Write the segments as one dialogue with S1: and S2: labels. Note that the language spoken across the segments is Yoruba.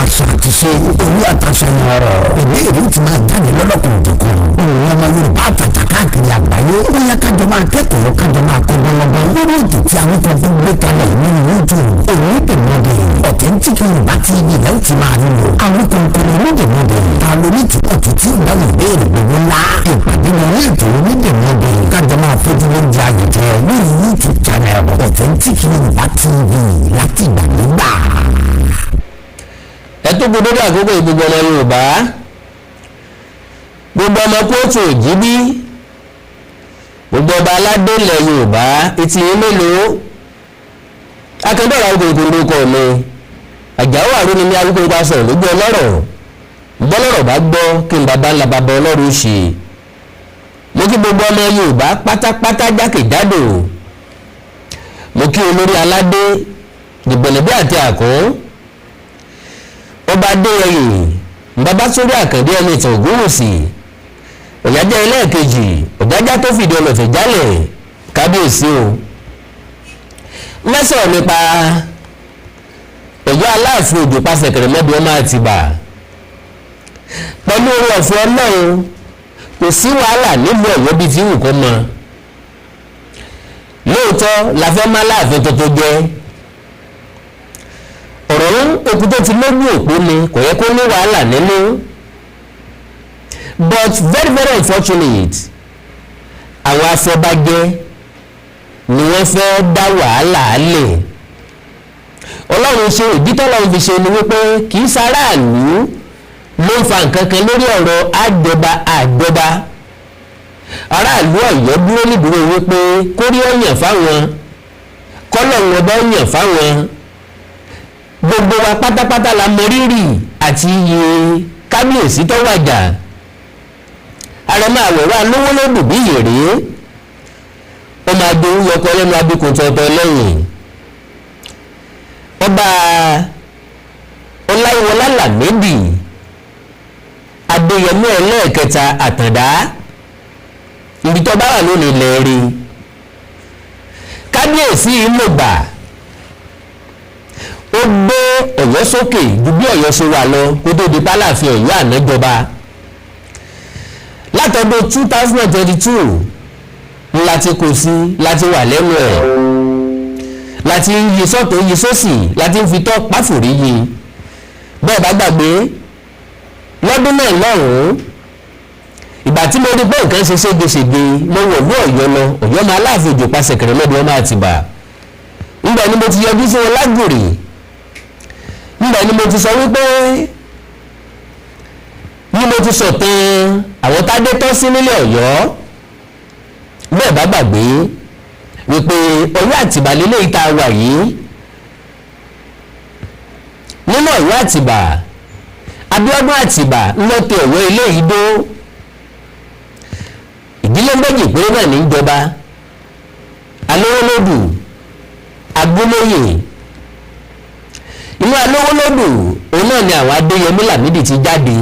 S1: àṣà àti ṣe orí àtàṣàyàn ọ̀rọ̀ ìbéèrè ti máa jáde lọ́lọ́kùn òjòkun òun ọmọ Yorùbá àtàtà káàkiri àgbáyé ó yẹ kájọ máa kẹ́kọ̀ọ́ kájọ máa kọ́ gbọ́ngbọ́n lórí ètò tí àwọn kan fún gbé kalẹ̀ nínú YouTube òun ìpèmọ́dé Authentic Yorùbá TV ilẹ̀ ó ti máa nílò àwọn kan kò ní onídèmọ́dé ta ló ní túbọ̀ tó tí ó dáhùn ìbéèrè gbogbo ńlá ìpàdé ní orí ètò onídèmọ́dé kájọ máa fojú lóúnjẹ àyẹ̀jẹ lórí YouTube channel Authentic Yorùbá TV láti ìgbàlógbà.
S2: ẹ tó gbọdọ̀ dé àkókò ìgbogbo ọmọ Yorùbá gbogbo ọmọ kóòtù òjìbí gbogbo ọba aládé ilẹ̀ Yorùbá etí yín mélòó akẹ́bẹ̀rẹ̀ arúgbó lórúkọ mi àjàó àrùn ní arúgbó bá sọ̀rọ̀ lójú ọlọ́rọ̀ bọ́lọ́rọ̀ bá gbọ́ kí n bàbá ńlá bàbá ọlọ́run ṣe mo kí gbogbo ọmọ Yorùbá pátápátá jákèjádò mo kí olórí aládé dìgbẹ̀lẹ̀bẹ̀ àti àkún ọba adéyẹyè bàbá sórí àkàndé ẹni ìtàn ògúnwùsì ọ̀jájá ẹlẹ́ẹ̀kejì ọ̀jájá tó fìdí ọlọ́fẹ̀ jálẹ̀ kábíyèsí o mẹ́sàn-án nípa Ọ̀yọ́ Aláàfin òjò pàṣẹ kẹrẹmẹ́bí ọmọ Àtìbà pẹ̀lú orí ọ̀fẹ́ Ọlọ́run kò sí wàhálà nílùú Ọ̀yọ́ bíi ti wù kó mọ lóòótọ́ la fẹ́ má Aláàfin tuntun jẹ́ ọ̀rọ̀ òkú tó ti lójú òpó ni kò yẹ kó ní wàhálà nínú but very very unfortunate àwọn afọbajẹ ni wọ́n fẹ́ dá wàhálà lẹ̀ Ọlọ́run ṣe ìdí tọ́lọ́run fi ṣe ni wípé kì í ṣaráàlú ló ń fa nǹkan kan lórí ọ̀rọ̀ àjọba aráàlú Ọ̀yọ́ dúró nídúró wípé kórí ọ̀yàn fáwọn kọ́lọ́run ọba ọ̀yàn fáwọn gbogbo wa pátápátá la mọ rírì àti iye kábíyèsí tó wàjà àrẹ̀mọ àwẹ̀rọ alówó lódù bí yèrè ó máa do yọkọ lẹ́nu abíkun tọ̀tọ̀ lẹ́yìn ọba ọláyíwọlá làmẹ́bì adéyẹmí ẹlẹ́ẹ̀kẹta àtàndá ibi tó bá wà lónìí lẹ́ẹ̀rí kábíyèsí ìlògbà ó gbé Ọ̀yọ́ sókè ju bí Ọ̀yọ́ ṣe wà lọ kó tó di pálàfin Ọ̀yọ́ ànájọba látọdún 2022 láti kò sí láti wà lẹ́nu ẹ̀ láti yí sọ́tọ̀ yí sósì láti fi tọ́ páfòrí yí bẹ́ẹ̀ bá gbàgbé lọ́dún náà lọ́rùn ìgbà tí mo rí pé nǹkan ṣe ségesège mo wọ̀ ní Ọ̀yọ́ lọ Ọ̀yọ́ máa Aláàfin òjò pàṣẹ kẹrẹmẹ́bí ọmọ Àtìbà ńgbà ni mo ti yọjú sí wọn lágbèrè nígbà ni mo ti sọ wípé ní mo ti sọ̀tàn àwọn tádé tọ́ sí nílé Ọ̀yọ́ bẹ́ẹ̀ bá gbàgbé wípé Ọ̀yọ́ Àtìbà lélẹ̀ ìta wà yìí nínú Ọ̀yọ́ Àtìbà Abíọ́dún Àtìbà ńlọ́tẹ̀ Ọ̀yọ́ ilé ìdó ìdílé méjì péré náà ní ìjọba Alówólódù Agbólóyè inú Alówólódù òun náà ni àwọn Adéyẹmí Lámídì ti jáde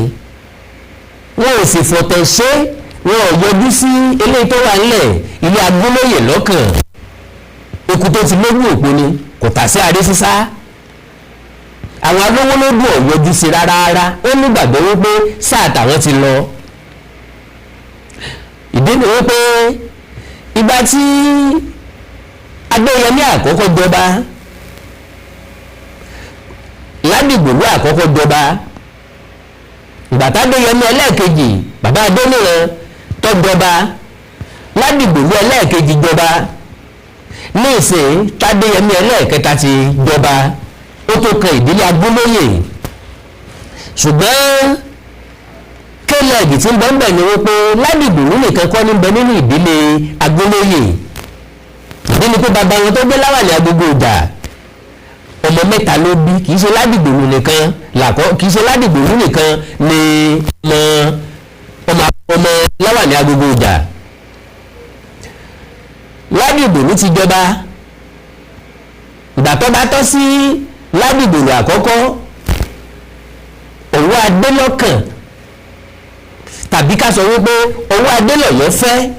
S2: wọn ò sì fọ̀tẹ̀ ṣe wọn ò yọjú sí eléyìí tó wà nílẹ̀ ilé Agbólóyè lọ́kàn okùn tó ti lójú òpó ni kò tà sí adé sísá àwọn Alówólódù ò yọjú sí rárá ó nígbàgbọ́ wípé sáà tàwọn ti lọ ìdí ni wípé ìgbà tí Adéyẹmí àkọ́kọ́ jọba Ladigbolu àkọ́kọ́ jọba ìgbà t'Adéyẹmí ẹlẹ́ẹ̀kejì bàbá Adéníran tó jọba Ladigbolu ẹlẹ́ẹ̀kejì jọba ní ìsìn t'Adéyẹmí ẹlẹ́ẹ̀kẹta ti jọba ó tó kan ìdílé Agbólóyè ṣùgbọ́n kélẹ́ẹ̀gì tí ń bẹ ńbẹ̀ ni wípé Ladigbolu nìkan kọ́ ní bẹ nínú ìdílé Agbólóyè ìdí ni pé bàbá wọn tó gbé láwàní Agogo Ìjà ọmọ mẹ́ta ló bí kì í ṣe Ladigbolu nìkan kì í ṣe Ladigbolu nìkan ni ọmọ láwàní Agogo Ìjà Ladigbolu ti jọba ìgbà tó bá tọ́ sí Ladigbolu àkọ́kọ́ Owoade lọ́kàn tàbí ká sọ wípé Owoade lọ́yọ́ fẹ́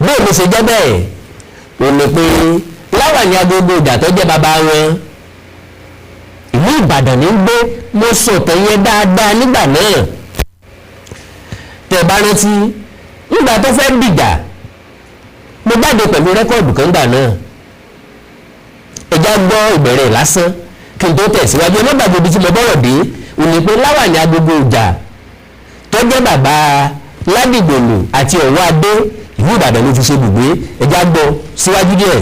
S2: bóò ló ṣe jẹ́ bẹ́ẹ̀ ò ní pé láwàní Agogo Ìjà tó jẹ́ bàbá wọn ìlú Ìbàdàn ní gbé, mo sọ̀tàn yẹn dáadáa nígbà náà. Tẹ́ bá rántí nígbà tó fẹ́ dìjà mo jáde pẹ̀lú rẹ́kọ̀dù kan gbà náà. Ẹja gbọ́ ìbẹ̀rẹ̀ lásán kí n tó tẹ̀síwájú. Ẹ má gbàgbé ibi tí mo bọ̀rọ̀ dé òní pé Láwàní Agogo Ìjà tó jẹ́ bàbá Ladigbolu àti Owoade ìlú Ìbàdàn ló fi ṣe ibùgbé. Ẹja gbọ́ síwájú díẹ̀.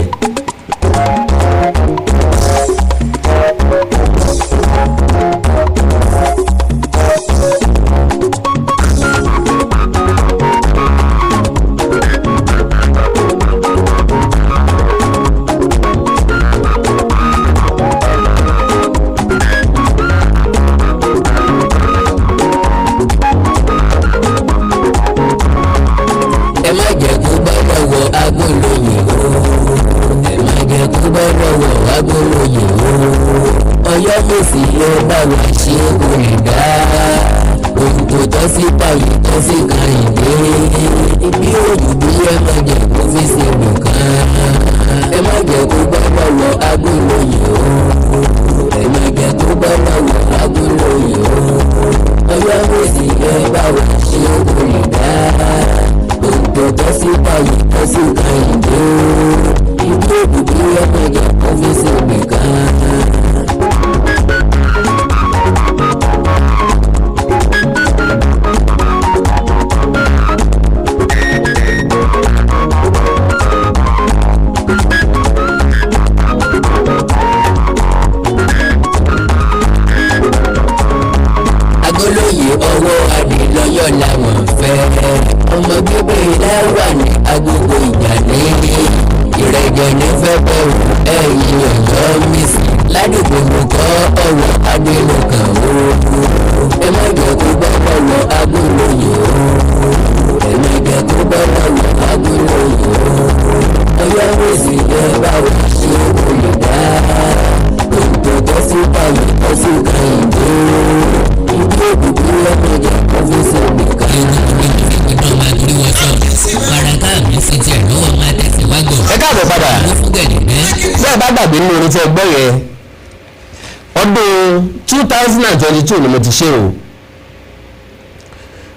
S2: Ọdún 2022 ni mo ti ṣe o.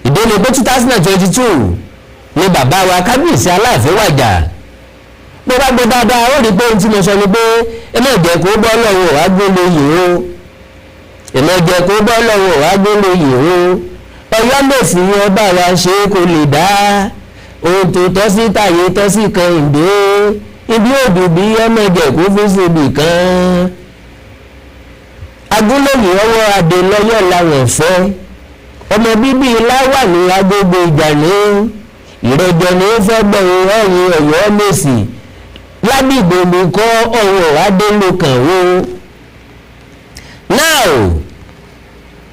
S2: Ìdílé pé 2022 ni bàbá wa kábíyèsí Aláàfin wàjà. Bó bá gbọ́ dáadáa ó rí pé ohun tí mo sọ ni pé ẹ má jẹ́ kó bọ́ lọ́wọ́ agbólóyè o. Ẹ má jẹ́ kó bọ́ lọ́wọ́ agbólóyè o. Ọ̀yọ́ Mèsì yẹn bá wa ṣe kó lè dá ohun tó tọ́ sí tàyé tọ́ sí Kẹ́hìndé. Ibi òdù bí ọmọ ẹ̀jẹ̀ kó fi síbi kan. Agúnlóyè Owoade lọ́yọ̀ làwọn fẹ́. Ọmọ bíbí Láwàní Agogo Ìjà ní ìrẹ́jọ ní fẹ́ gbẹ̀rù ẹ̀yìn Ọ̀yọ́ Mèsì. Ladigbolu kọ́ Owoade ló kàn wó. Now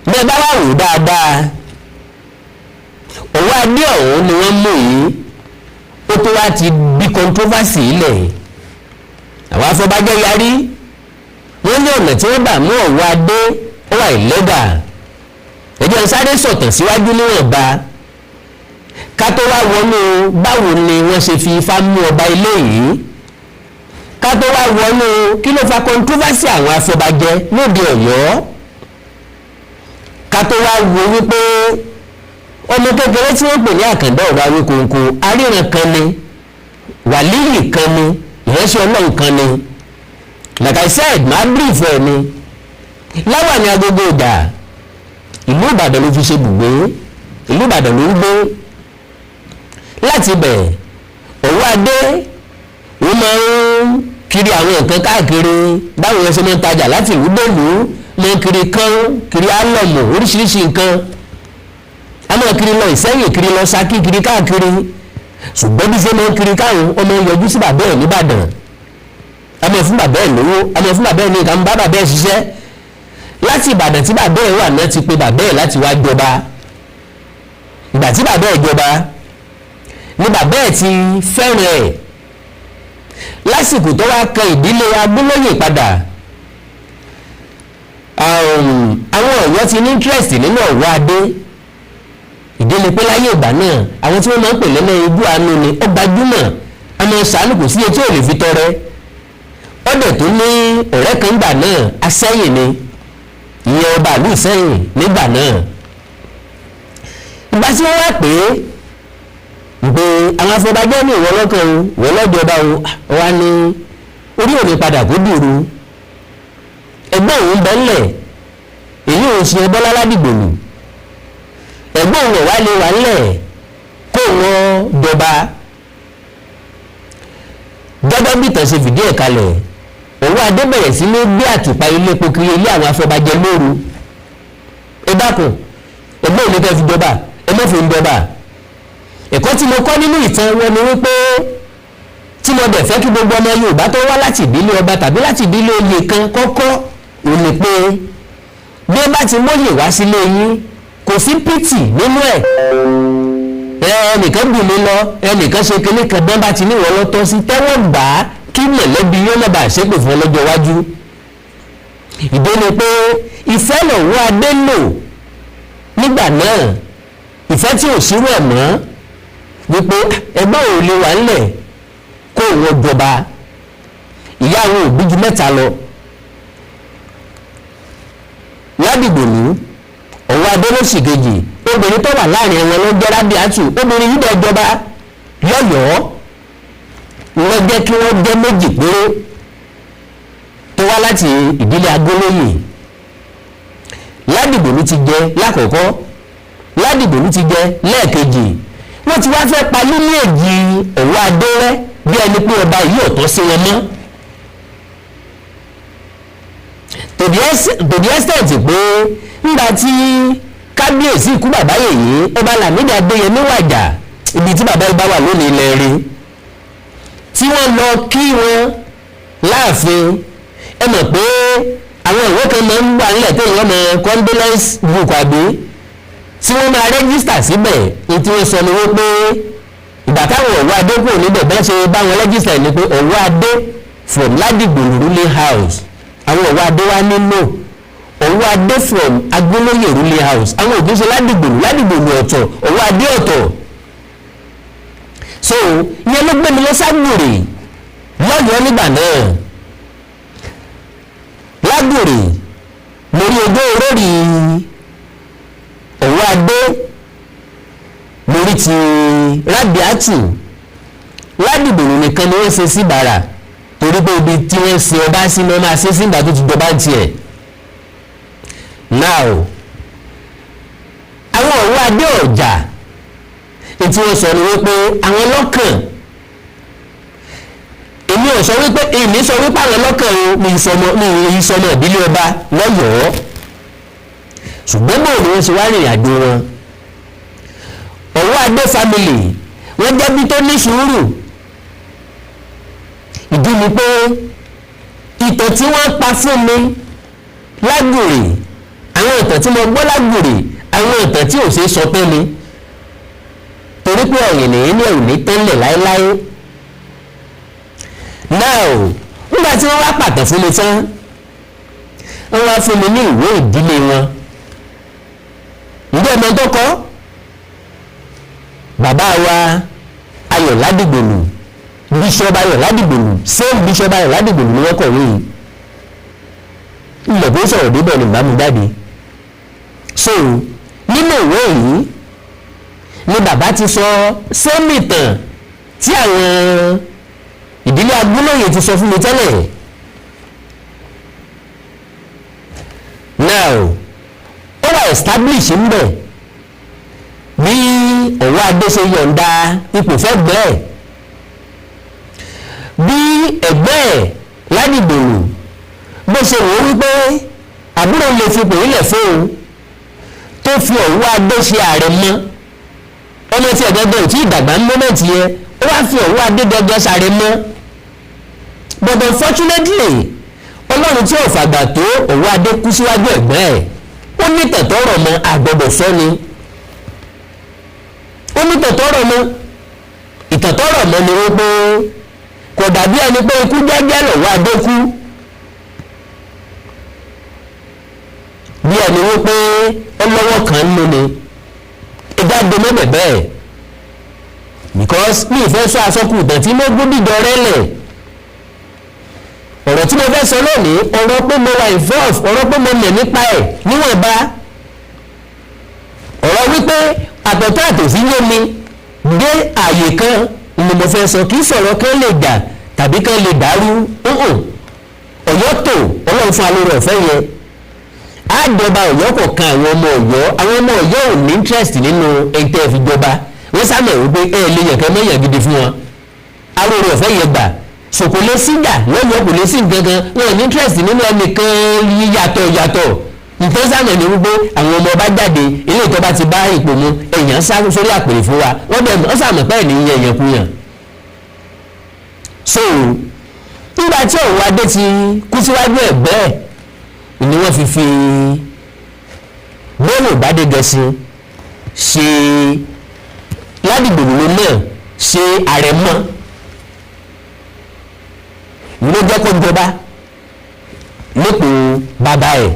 S2: bẹ́ẹ̀ bá wà wò dáadáa Owoade ọ̀hún ni wọ́n mú yìí ó tó wá ti bí controversy ilẹ̀. Àwọn Afọbajẹ yarí wọ́n ní ọ̀nà tí wọ́n gbà mú Owoade ó wà ìlẹ́gà. Ẹjọ́ sáré sọ̀tàn síwájú níwọ̀nba ká tó wá wọnú báwo ni wọ́n ṣe fi ifá mú ọba ilé yìí, ká tó wá wọnú kí ló fa controversy àwọn Afọbajẹ lóde Ọ̀yọ́, ká tó wá wo wípé ọmọ kékeré tí wọ́n pè ní Àkàndá ọba Awíkóńkó aríran kan ni, wàlíyì kan ni, ìránṣẹ́ Ọlọ́run kan ni. Like I said, máa brief ẹ̀ ni. Láwàní Agogo Ìjà ìlú Ìbàdàn ló fi ṣe bùgbé, ìlú Ìbàdàn ló ń gbé. Láti bẹ̀ Owoade wọ́n máa ń kiri àwọn nǹkan káàkiri báwo yẹn ṣe máa ń tajà láti ìlú dèlú, máa ń kiri kán, kiri álọ̀mù, oríṣiríṣi nǹkan. A máa kiri lọ Ìṣẹ́yìn, kiri lọ Ṣakí, kiri káàkiri. Ṣùgbọ́n bí ṣe máa ń kiri káwọn ọmọ yọjú sí bàbá ẹ̀ nìbàdàn. A máa fún bàbá ẹ̀ lówó, a máa fún bàbá ẹ̀ ní nǹkan, bá bàbá ẹ̀ ṣiṣẹ́. Láti Ìbàdàn tí bàbá ẹ̀ wà náà ti pe bàbá ẹ̀ láti wá jọba. Ìgbà tí bàbá ẹ̀ jọba ni bàbá ẹ̀ ti fẹ́ràn ẹ̀. Lásìkò tó wá kan ìdílé Agbólóyè padà, àwọn Ọ̀yọ́ ti ní interest nínú Owoade. Ìdílé pé láyé ìgbà náà àwọn tí wọ́n máa ń pè lẹ́lẹ́ ijú àánú ni ó gbajúmọ̀, àmọ́ ṣàánú kò sí etí ò lè fi tọrẹ. Ọ̀dẹ̀ tó ní ọ̀rẹ́ kan gbà náà Aṣẹ́yìn ni, ìyẹn ọba ìlú Ìsẹ́yìn nígbà náà. ìgbà tí wọ́n wá pé àwọn afọbajẹ ní ìwọ lọ́kàn o ìwọ lọ́dọ̀ ọba o wá ní orí òní padà kó dùrú ẹgbẹ́ òun bẹ́ńlẹ̀ èyí ò ṣe Bọ́lá Ládìgbòlù ẹgbẹ́ òun wà lè wà ńlẹ̀ kó wọn dọba gẹ́gẹ́ bí ìtàn ṣe fìdí ẹ̀ kalẹ̀. Owoade bẹ̀rẹ̀ sí ní gbé àtùpà ilé epo kiri ilé àwọn afọbajẹ lóru. ẹ dákun ẹgbẹ́ òní fẹ́ fi dọba ẹ má fi ń dọba. ẹ̀kọ́ tí mo kọ́ nínú ìtàn wọn ni wípé tí mo dẹ̀ fẹ́ kí gbogbo ọmọ Yorùbá tó wá láti ìdílé ọba tàbí láti ìdílé oyè kan kọ́kọ́ ò ní pé bí ẹ bá ti mọ́yè wá sílé yín kò sí pìtì nínú ẹ̀. ẹnìkan dùn mí lọ ẹnìkan ṣe kinní kan dán bá ti ní ìwọ lọ́tọ́ sí tẹ́wọ́ gbà á kí mọ̀lẹ́bí yóò má bàa ṣépè fún ọlọ́jọ́ iwájú. ìdí ni pé ìfẹ́ lọ́wọ́ adé lò nígbà náà ìfẹ́ tí ò sírú ẹ̀ mọ́ wípé ẹgbẹ́ ò lè wà ńlẹ̀ kó òun jọba ìyá àwọn òbí ju mẹ́ta lọ. Ládìgbòlù Owoade ló sì kejì obìnrin tó wà láàrin wọn ló jẹ́ Rábíàtù obìnrin yìí dẹ̀ jọba lọ́yọ̀ọ́ wọ́n jẹ́ kí wọ́n jẹ́ méjì péré tó wá láti ìdílé Agólóyè. Ládìgbòlù ti jẹ lákọ̀ọ́kọ́ Ládìgbòlù ti jẹ lẹ́ẹ̀kejì wọ́n ti wá fẹ́ pa líléèjì Owoade rẹ́ bí ẹni pé ọba yìí ò tọ́ sí wọn mọ́. to the extent pé nígbà tí kábíyèsí ikú bàbá yèyé ọba Lámídì Adéyẹmí wàjà ibi tí bàbá ibà wà lónìí ilẹ̀ rí tí wọ́n lọ kí wọn láàfin ẹ mọ̀ pé àwọn ìwé kan máa ń wà nílẹ̀ tó yẹ ọmọ condolence book àbí tí wọ́n máa rẹ́gísítà síbẹ̀ ní tí wọ́n sọ ni wípé ìgbà táwọn Owoade kúrò níbẹ̀ bẹ́ẹ̀ ṣe bá wọn rẹ́gísítà ni pé Owoade from Ladigbolu ruling house àwọn Owoade wá nínú Owoade from Agólóyè ruling house àwọn òbí ṣe Ladigbolu ọ̀tọ̀ Owoade ọ̀tọ̀. So ìyẹn ló gbé mi lọ ságbòrè lọ́yọ̀ọ́ nígbà náà lágbòrè lórí ogó orórí Owoade lórí ti Rábíàtù Ládìgbòlù nìkan ni wọ́n ṣe sí bàrà torí pé ibi tí wọ́n ṣe ọba sí ni wọ́n máa ṣe sí ìgbà tó ti jọba ń tiẹ̀. Now àwọn Owoade ọ̀jà tí wọ́n sọ ni wípé àwọn lọ́kàn èmi ò sọ wípé àwọn lọ́kàn mi ìsọmọ ìdílé ọba lọ́yọ̀ọ́ ṣùgbọ́n bò ni wọ́n ṣe wá rìnrìn àjò wọn. Owoade family wọ́n jẹ́ bí tó ní sùúrù ìdí ni pé ìtàn tí wọ́n pa fún mi lágbòrè àwọn ìtàn tí mo gbọ́ lágbòrè àwọn ìtàn tí ò ṣe é sọ pé ni torí pé ọ̀yìn nìyí ní òní tẹ́lẹ̀ láéláé. Now nígbà tí wọ́n wá pàtàn fún mi tán wọ́n wá fún mi ní ìwé ìdílé wọn ǹjẹ́ ẹ̀mọ́ tó kọ́ bàbá wa Ayọ̀ Ládìgbòlù Bishop Ayọ̀ Ládìgbòlù same Bishop Ayọ̀ Ládìgbòlù ni wọ́n kọ̀wé yìí ilẹ̀ bó sọ̀rọ̀ débẹ̀ ni bàmú jáde. So nínú ìwé yìí ni bàbá ti sọ sẹ́mìtàn tí àwọn ìdílé Agólóyè ti sọ fún mi tẹ́lẹ̀. Now ó wà establish ń bẹ̀ bí Owoade ṣe yọ̀ǹda ipò fẹ́ gbẹ́ bí ẹgbẹ́ ẹ̀ Ládìgbòlù bó ṣe wò ó wípé àbúrò lè fi pè nílẹ̀ fóun tó fi Owoade ṣe ààrẹ mọ́ ọmọ tí ẹ̀dẹ́gbẹ́ ò tí ìdàgbà ń mọ́mẹ́ǹtì yẹn ó wá fi Owoade dẹ́gbẹ́ sáré mọ́ but unfortunately Ọlọ́run tí ò fàgbà tó Owoade kú síwájú ẹ̀gbọ́n ẹ̀ ó ní tẹ̀tọ́rọ̀ mọ́ àgbọ̀dọ̀ sọ ni ó ní tẹ̀tọ́rọ̀ mọ́ ìtẹ̀tọ́rọ̀ mọ́ ni wípé kò dàbí ẹni pé ikú jẹ́jẹ́ Owoade kú bí ẹni wípé ọlọ́wọ́ kan ń lò ní ìdájọ́ mẹ́bẹ̀ bẹ́ẹ̀ because mi ìfẹ́ sọ àsọkù ìtàn tí mo gbódìjọ rẹ́lẹ̀ ọ̀rọ̀ tí mo fẹ́ sọ lónìí ọ̀rọ̀ pé mo wà involve ọ̀rọ̀ pé mo mọ̀ nípa ẹ̀ níwọ̀nba ọ̀rọ̀ wípé àtọ̀tọ̀ àtòsí yé mi dé àyè kan ni mo fẹ́ sọ kì í sọ̀rọ̀ kan lè dà tàbí kan lè dàrú ọ̀yọ́ tó ọlọ́run fún alóore ọ̀fẹ́ yẹn àjọba ọ̀yọ́ kọ̀ọ̀kan àwọn ọmọ ọ̀yọ́ ò ní interest nínú ẹ̀ńtẹ́ ìfìjọba wọ́n sábà wípé lè yàn kẹ́ mọ́yàn gidi fún wọn alóore ọ̀fẹ́ yẹn gbà sòkò lé sígà lọ́yọ̀ kò lé sí gangan wọn ò ní interest nínú ẹnìkan yàtọ̀ nǹkan sábà ní wípé àwọn ọmọ ọba jáde ilé ìtọ́ba ti bá ipò mu èèyàn sá sórí àpèrè fún wa wọ́n sàmọ̀ pẹ́ẹ́ ní yẹ̀yẹ̀ kú yàn so nígbà tí Owóadé ti kú síwájú ẹ̀ bẹ́ẹ̀ ni wọ́n fi bọ́ọ̀lù Ìbádégẹṣin ṣe Ladigbolu náà ṣe àrẹ̀mọ ló jẹ́ kó jọba nípò bàbá ẹ̀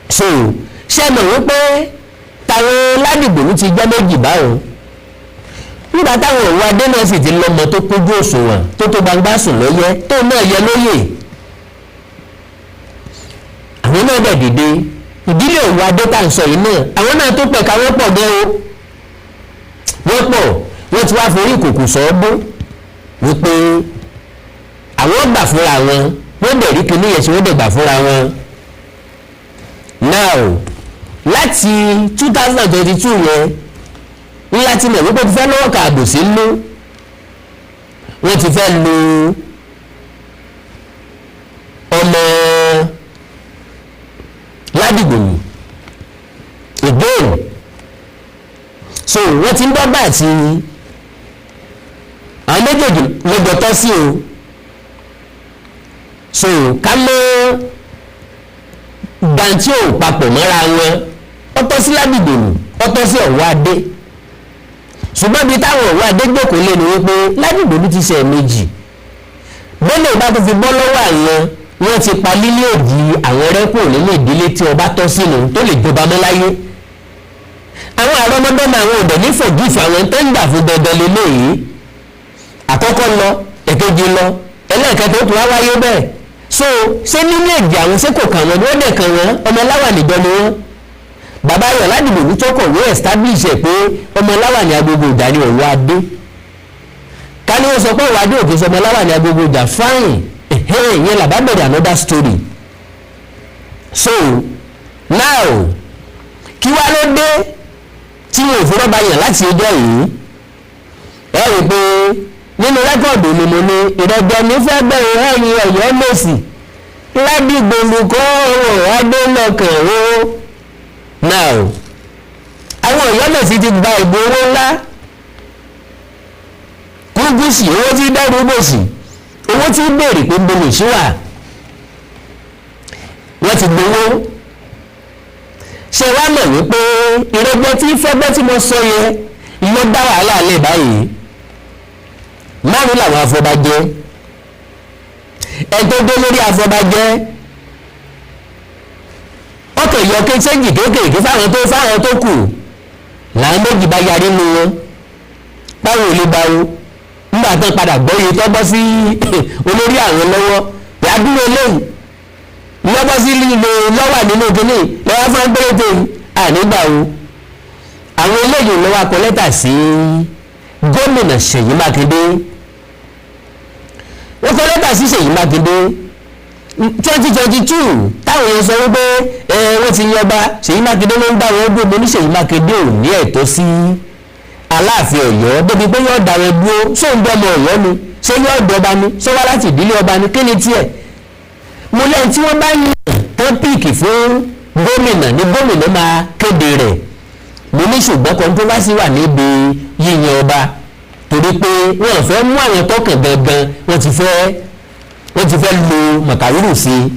S2: so ṣé ẹ mọ̀ wípé táwọn Ladigbolu ti jẹ́ méjì báwọn nígbà táwọn Owóadé náà sì ti lọ́mọ tó kójú òṣùwọ̀n tó gbangba sùn lóyẹ tó náà yẹ lóyè àwọn náà dẹ̀ dìde ìdílé Owóadé tá à ń sọ yìí náà àwọn náà tó pẹ̀ka wọ́n pọ̀ gan o wọ́n ti wá forí ìkòkò sọ́ọ́bù wípé àwọn gbà fúnra wọn wọ́n dẹ̀ rí kinní yẹn tí wọ́n dẹ̀ gbà fúnra wọn now láti 2022 yẹn ní láti mọ̀ wípé ti fẹ́ lọ́wọ́ kààbò sí lú wọ́n ti fẹ́ lu ọmọ Ladigbolu again so wọ́n ti ń bọ́ bá àti àwọn méjèèjì lọ́jọ́ tọ́ sí o so ká mọ́ dantí ò papọ̀ mọ́ra wọn ó tọ́ sí Ladigbolu ó tọ́ sí Owóadé ṣùgbọ́n bí táwọn Owóadé jókòó lé ní wípé Ladigbolu ti ṣe ẹ̀mejì bẹ́ẹ̀ bá tó fi bọ́ lọ́wọ́ àwọn wọ́n ti pa lílé òdì àwọn rẹ́pọ̀ nínú ìdílé tí ọba tọ́ sínú tó lè jọba mọ́ láyé àwọn àrọ́mọdọ́mọ àwọn ọ̀dọ́ ní forgive àwọn tó ń gbà fún dandan lélẹ́yìí àkọ́kọ́ lọ ẹ̀kejì lọ ẹlẹ́ẹ̀kẹta ó tún wá wáyé bẹ́ẹ̀ so ṣé nínú èdè àwọn ṣé kò kàn wọ́n wọ́n dẹ̀ kàn wọ́n ọmọ láwà níjọ ni wọ́n bàbá ayọ̀ Ladigbolu tó kọ̀wé establish ẹ̀ pé ọmọ láwà ní agbègbè ìjà ni Owóadé ká ní wọ́n sọ pé Owóadé òkè sọ ọmọ láwà ní agbègbè ìjà fine yẹn làbá bẹ̀rẹ̀ another story so now kí wá ló dé tí wọn ò fi rọ́bà yàn láti ẹjọ́ yìí ẹ rí i pé nínú rẹ́kọ̀dù ni mo ní ìrẹ́jọ mi fẹ́ bẹ̀rẹ̀ ẹ̀yìn Ọ̀yọ́ Mèsì Ladigbolu kọ́ Owóadé lọ́kàn ó now àwọn Ọ̀yọ́ Mèsì ti gba ìbò owó ńlá kúngúsì owó tí dẹ́rù bòsì owó tí ń béèrè pé gbogbo ìṣúwà wọ́n ti gbowó ṣe wá mọ̀ wípé ìrẹ́gbẹ́ tí fẹ́gbẹ́ tí mo sọ yẹn ló dá wàhálà lẹ̀ báyìí márùn làwọn afọbajẹ ẹjọ́ dé lórí afọbajẹ ọkọ̀ yọ kéṣẹ́jì kéékèèké fáwọn tó kù làwọn méjì bá yarí nu wọn báwo lè báwo nígbà tó padà gbọ́ yìí tó bọ́ sí olórí àwọn lọ́wọ́ yàdúró lẹ́yìn lọ́bọ́ sí lílo lọ́wà nínú kínní lọ́wọ́ fún péréte ànígbà o àwọn eléyìí lọ́wọ́ akọ lẹ́tà sí gómìnà Ṣèyí Mákindé wọ́n kọ lẹ́tà sí Ṣèyí Mákindé 2022 táwọn yẹn sọ wípé wọ́n ti yọba Ṣèyí Mákindé ló ń bá wọn dúró mo ní Ṣèyí Mákindé ò ní ẹ̀tọ́ sí Aláàfin Ọ̀yọ́ débi pé yóò dá wọn dúró sóun dọ́mọ Ọ̀yọ́ ni ṣé yóò dọba ni ṣé wá láti ìdílé ọba ni kí ni tiẹ̀ mo lẹ́yìn tí wọ́n bá yàn tọ́pìkì fún gómìnà ní gómìnà máa kéde rẹ̀ mo ní ṣùgbọ́n controversy wà níbi yíyan ọba torí pé wọ́n fẹ́ mú àwọn tọkàn gangan wọ́n ti fẹ́ lo màkàrúrù sí i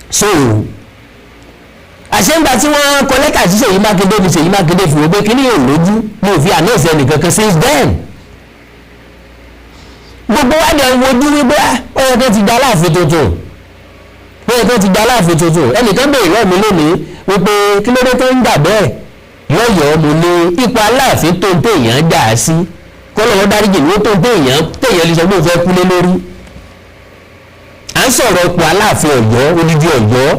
S2: so àṣẹ́ńgbà tí wọ́n kọ lẹ́tà sí Ṣèyí Mákindé ní Ṣèyí Mákindé fi wọ́n pé kí ni yóò lójú ní òfin àná ìṣẹ́ nìkan kan since then gbogbo wa dẹ̀ ń wojú wípé ọ̀yọ́ kan ti da Aláàfin tuntun ẹnìkan bèèrè rẹ̀ mi lónìí wípé kí ló dé tó ń gbà bẹ́ẹ̀ lọ́yọ̀ọ́ mo ní ipò Aláàfin tó ń téèyàn dà á sí kọ́ lọ́wọ́ dáríjì ní ó tó ń téèyàn lè sọ pé ó fẹ́ kú lé lórí à ń sọ̀rọ̀ ipò Aláàfin Ọ̀yọ́ odidi Ọ̀yọ́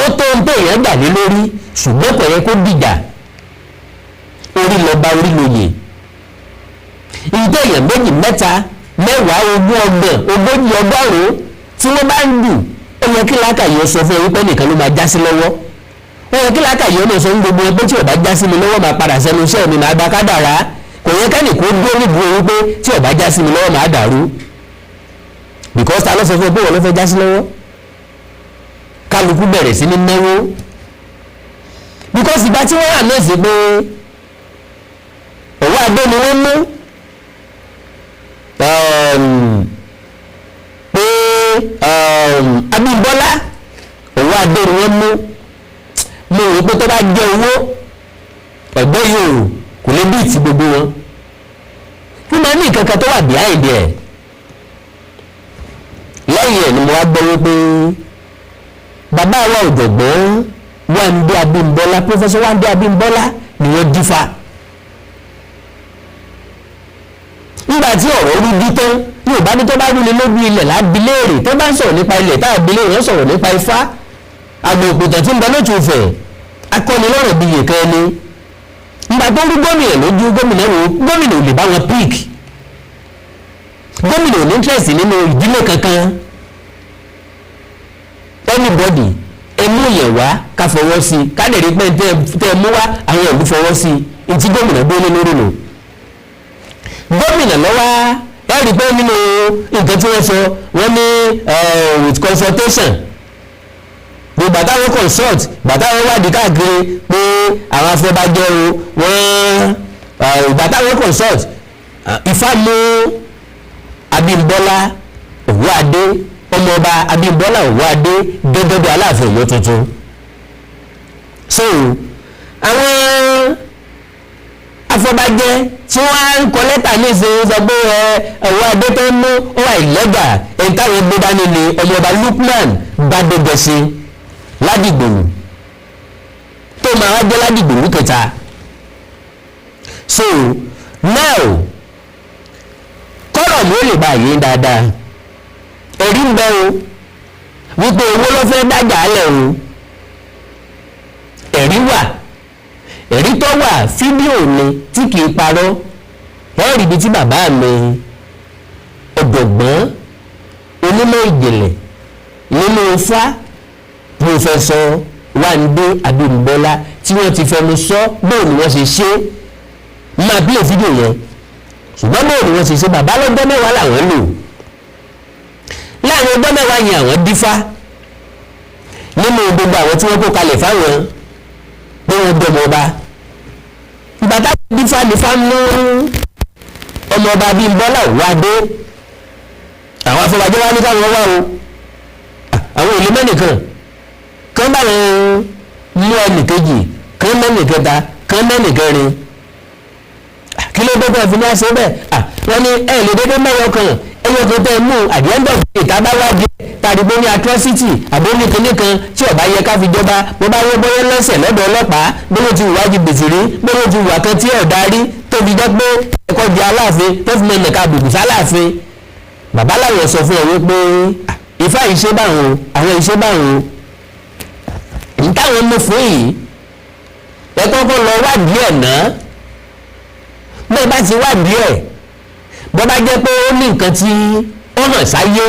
S2: ó tó ń pè yẹn gbà lé lórí ṣùgbọ́n kò yẹ kó dìjà orí lọ́ba orí lóye ìdí èèyàn méjì mẹ́ta mẹ́wàá ogún ọgbọ̀n ogójì ọgọ́rùn-ún tí wọ́n bá ń dù ó yẹ kí lákàyè sọ fún wípé nìkan ló máa já sí lọ́wọ́ ó yẹ kí lákàyè ó lè sọ fún gbogbo ẹgbẹ́ tí ó bá já sí mi lọ́wọ́ máa padà sẹ́nu iṣẹ́ mi máa gba kádàrá kò yẹ kẹ́nìkó dé nídìí wípé tí ó bá já sí mi lọ́wọ́ máa dàrú because ta ló sọ fún ẹ pé wọ́n ló fẹ́ já sí lọ́wọ́ kálukú bẹ̀rẹ̀ sí ní náwó because ìgbà tí wọ́n wà náà sí pé Owoade ni wọ́n mú pé Abímbọ́lá Owoade ni wọ́n mú mo rò pé tó bá jẹ́ owó ẹ̀gbẹ́ yòó kò lè bí ìtì gbogbo wọn kí máa ní ìkankan tó wà behind ẹ̀ lẹ́yìn ẹ̀ ni mo wá gbọ́ wípé bàbá wa ọ̀jọ̀gbọ́n Wàndé Abímbọ́lá Professor Wàndé Abímbọ́lá ni wọ́n dífá nígbà tí ọ̀rọ̀ rúdí tán yóò bá ní tó bá rúni lójú ilẹ̀ lábílẹ̀rẹ̀ tó bá ń sọ̀rọ̀ nípa ilẹ̀ tá àbílẹ̀rẹ̀ wọ́n sọ̀rọ̀ nípa ifá àgbẹ̀ òkúta tí ń bẹ lótú fẹ̀ akọ́nilọ́rọ̀ bíi yèkan ẹni nígbà tó rú gómìnà lójú gómìnà ò lè bá wọn pík gómìnà ò ní interest nínú ìdílé kankan anybody ẹmú yẹn wá ká fọwọ́ sí i ká lè rí pé tẹ́ mú wá àwọn ìlú fọwọ́ sí i ntí gómìnà dúró lórí nù gómìnà lọ́wọ́ ẹ rí pé nínú nǹkan tí wọ́n sọ wọ́n ní with consultation gbogbo àtàwọn consult gbàtàwọn wádìí káàkiri pé àwọn afọbajẹ o wọ́n gbàtàwọn consult Ifá mú Abímbọ́lá Owoade ọmọọba Abímbọ́lá Owoade gẹ́gẹ́ bí Aláàfin Ọ̀yọ́ tuntun so àwọn afọbajẹ tí wọ́n á ń kọ lẹ́tà ní ìsinyìí sọ pé Owoade tó ń mú ó wà ìlẹ́gà ẹni táwọn gbé dání ni ọmọọba Lukman Gbadegẹṣin Ladigbolu tó máa wá jẹ́ Ladigbolu kẹta so now kọ́rọ̀ mi ò lè bá yé dáadáa ẹ̀rí ń bẹ o wípé owó ló fẹ́ dájà álẹ̀ o ẹ̀rí wà ẹ̀rí tó wà fídíò ni tí kìí parọ́ ẹ̀rí ibi tí bàbá mi ọ̀jọ̀gbọ́n onímọ̀ ìjìnlẹ̀ nínú Ifá Professor Wàndé Abímbọ́lá tí wọ́n ti fẹnu sọ bóun ni wọ́n ṣe ṣe máa bí fídíò yẹn ṣùgbọ́n bóun ni wọ́n ṣe ṣe bàbá lọ́jọ́ mẹ́wàá làwọn lò láàrin ọjọ́ mẹ́wàá yẹn àwọn dífá nínú gbogbo àwọn tí wọ́n kó kalẹ̀ fáwọn pé wọ́n dọ̀mọ̀ ọba bàtà dífá nífá mú ọmọọba Abímbọ́lá Owoade àwọn afọbajẹ wa ní káwọn wá o àwọn ìlú mẹ́nìkan kán bá wọn mú ẹnìkejì kán mẹ́nìkẹta kán mẹ́nìkẹrin kí ló dé bẹ́ẹ̀ fi ní àṣẹ bẹ́ẹ̀ wọ́n ní ẹ̀ lè dédé mẹ́wọ́ kan ẹyọ kan tẹ́ mú àdìẹ́ńdọ̀ ìta bá wá di tàbí bó ní atrocity àbó ní kinní kan tí ọba yẹ ká fi jọba bó bá wọ́n bọ́yẹ́ lẹ́sẹ̀ lọ́dọ̀ ọlọ́pàá bó ló ti wájú gbèsè rí bó ló ti wà kan tí ọ̀dà rí tóbi jẹ́ pé ẹ̀kọ́ di Aláàfin tó fi mẹ́lẹ̀ ká bùkù sáláàfin bàbá láwọn sọ fún ẹ wípé Ifá ìṣe báwọn àwọn ìṣe báwọn ntáwọn mú fún yìí ẹ kọ́kọ́ lọ wádìí ẹ̀ náà bẹ́ẹ̀ bá ti wádìí ẹ̀ bọ́ bá jẹ́ pé ó ní nǹkan tí ó hàn sáyé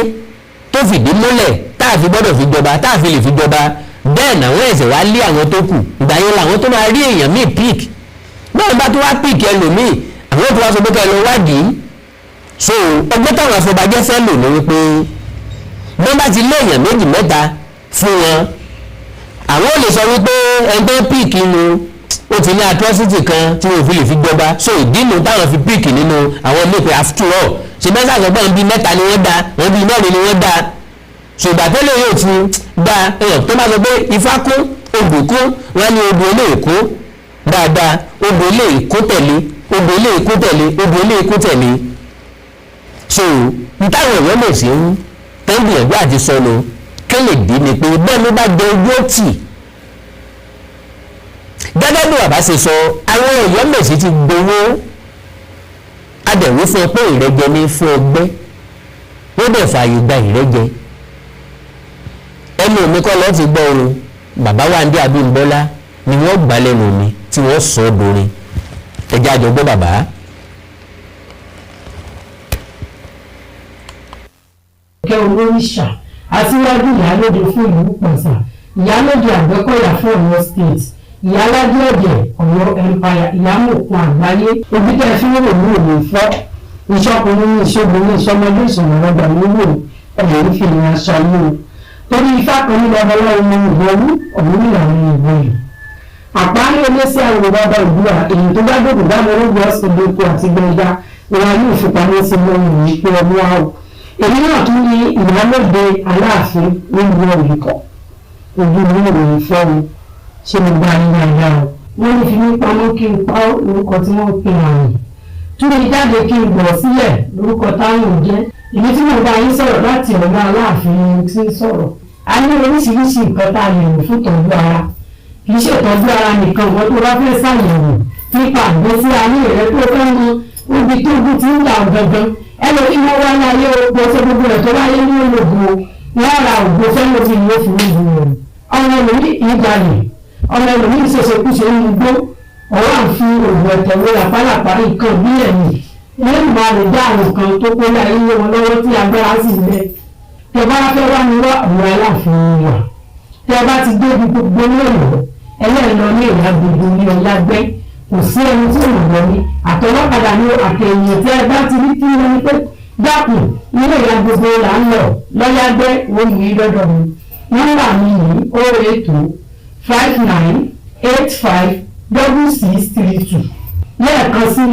S2: tó fìdí múlẹ̀ tá a fi gbọ́dọ̀ fi jọba tá a fi lè fi jọba bẹ́ẹ̀ náà wọ́n ẹ̀sẹ̀ wá lé àwọn tó kù ìgbà yẹn làwọn tó máa rí èèyàn míì pík báwo bá tó wá pík ẹlòmíì àwọn tó wá sọ pé ká ẹ lọ wádìí so ọgbẹ́ táwọn afọbajẹ́ fẹ́ lò ní wípé bọ́n bá ti lé èèyàn méjì mẹ́ta fún wọn àwọn ò lè sọ wípé ẹgbẹ́ pík inú ó ti ní atrocity kan tí wọ́n fi lè fi jọba so ìdínú táwọn fi pík nínú àwọn ilé ìpè after all ṣe bẹ́ẹ̀ sàgbọ́n bíi mẹ́ta ni wọ́n dá wọ́n bíi mẹ́rin ni wọ́n dá so ìgbà tẹ́lẹ̀ yóò ti dá èèyàn tó bá sọ pé Ifá kún odò kún wọ́n ní odò ilé èkó dáadáa odò ilé èkó tẹ̀lé odò ilé èkó tẹ̀lé odò ilé èkó tẹ̀lé so ntáwọn èèyàn lè ṣe ń tẹ́gbìyànjú àti sọnù kéle dì ní pé bẹ́ẹ̀ ló bá jẹ ojú ó tì gẹ́gẹ́ bí bàbá ṣe sọ àwọn èèyàn lè ṣe ti gbowó adẹ̀wé fún ọ pé ìrẹ́jẹ ní fún ọgbẹ́ ó dẹ̀ fààyè gba ìrẹ́jẹ. ẹnu mi kọ́ lọ́ọ́ ti gbọ́ orin bàbá Wándé Abímbọ́lá ni wọ́n gbà lẹ́nu mi tí wọ́n sọ ọ́ dorin ẹjẹ́ àjọgbọ́ bàbá.
S3: kẹ́ olóríṣà aṣíwájú ìyálóde fún ìlú pọ̀nsà ìyálóde àgbẹ̀kọ̀yà fún Ọ̀yọ́ state ìyálóde ọ̀dẹ̀ Ọ̀yọ́ empire ìyámọ̀kun àgbáyé òbítẹ́ fíwèrè ní òní fọ́ ìṣọkùnrin ní ìṣògùn ní ìṣọmọdé ìṣòmọ̀lọ́gbà nílò ẹ̀rọ ìfìyàn aṣọ yìí o torí ifá kan ní babaláwo ní ìgbọ́rú ọ̀hún ìlànà ìgbọ̀nyìn àpárí olóṣè àwọn bàbá ìbúra èyí tó bá dòkò bá lọ́rọ́gbọ̀ ọ̀sẹ̀ lóko àti gbẹ̀ngà ìwà yóò fipamọ́ sí lọ́rùn yìí pé ọmọ àwọ̀ èyí náà tún ní ìyálóde Aláàfin nílùú òyìnbó ojú ní ìròyìn fọ́ọ̀mù ṣé mo gba ayé àyà o wọ́n ní fi mí pamọ́ kí n pa orúkọ tí wọ́n pè àrùn tún mi jáde kí n gbọ̀ sílẹ̀ lórúkọ táwọn jẹ́ èmi tí mo bá yín sọ̀rọ̀ láti ọ̀dọ̀ Aláàfin ni mo ti ń sọ̀rọ̀ a ní oríṣiríṣi nǹkan tá a lè lò fún ìtọ́jú ara kì í ṣètọ́jú ara nìkan wọ́n tó bá fẹ́ ṣàyẹ̀wò nípa àgbésí ayé rẹ tó fẹ́ mọ ibi tó gùn ti ń là gangan ẹlòmíì wọ́n wá ní ayé ogbó tó gbogbo rẹ̀ tó wáyé ní ológun wọ́n ra ògbó fẹ́ẹ́ fi ìwé fún ìlú rẹ̀ ọmọ ẹlòmíì ìgbàlè ọmọ ẹlòmíì ṣẹṣẹkúṣe ń gbó ọwọ́ àfi òògùn ẹ̀tẹ̀ wo làpálàpá nǹkan bí ẹ̀mí lẹ́nu máa lè dá àwọn kan tó kó láyé lé wọn lọ́wọ́ tí agbára sì lẹ̀ tẹ bá fẹ́ wá ní wá ọ̀rọ̀ Aláàfin wà tẹ bá ti débi gbogbo lóyún ẹlẹ́ẹ̀lọ ní ìlà gbogbo ní ọlágbẹ́ kò sí ẹni tí ò lọ ní àtọwọ́padà ní àtẹ̀yìn tí ẹ bá ti rí kí wọ́n ní pé dákùn nílé ìlà gbogbo là ń lọ lọ́lágbẹ́ wọ́n yìí lọ́dọ̀ mi nọ́mbà mi yìí 08059856632 lẹ́ẹ̀kan sí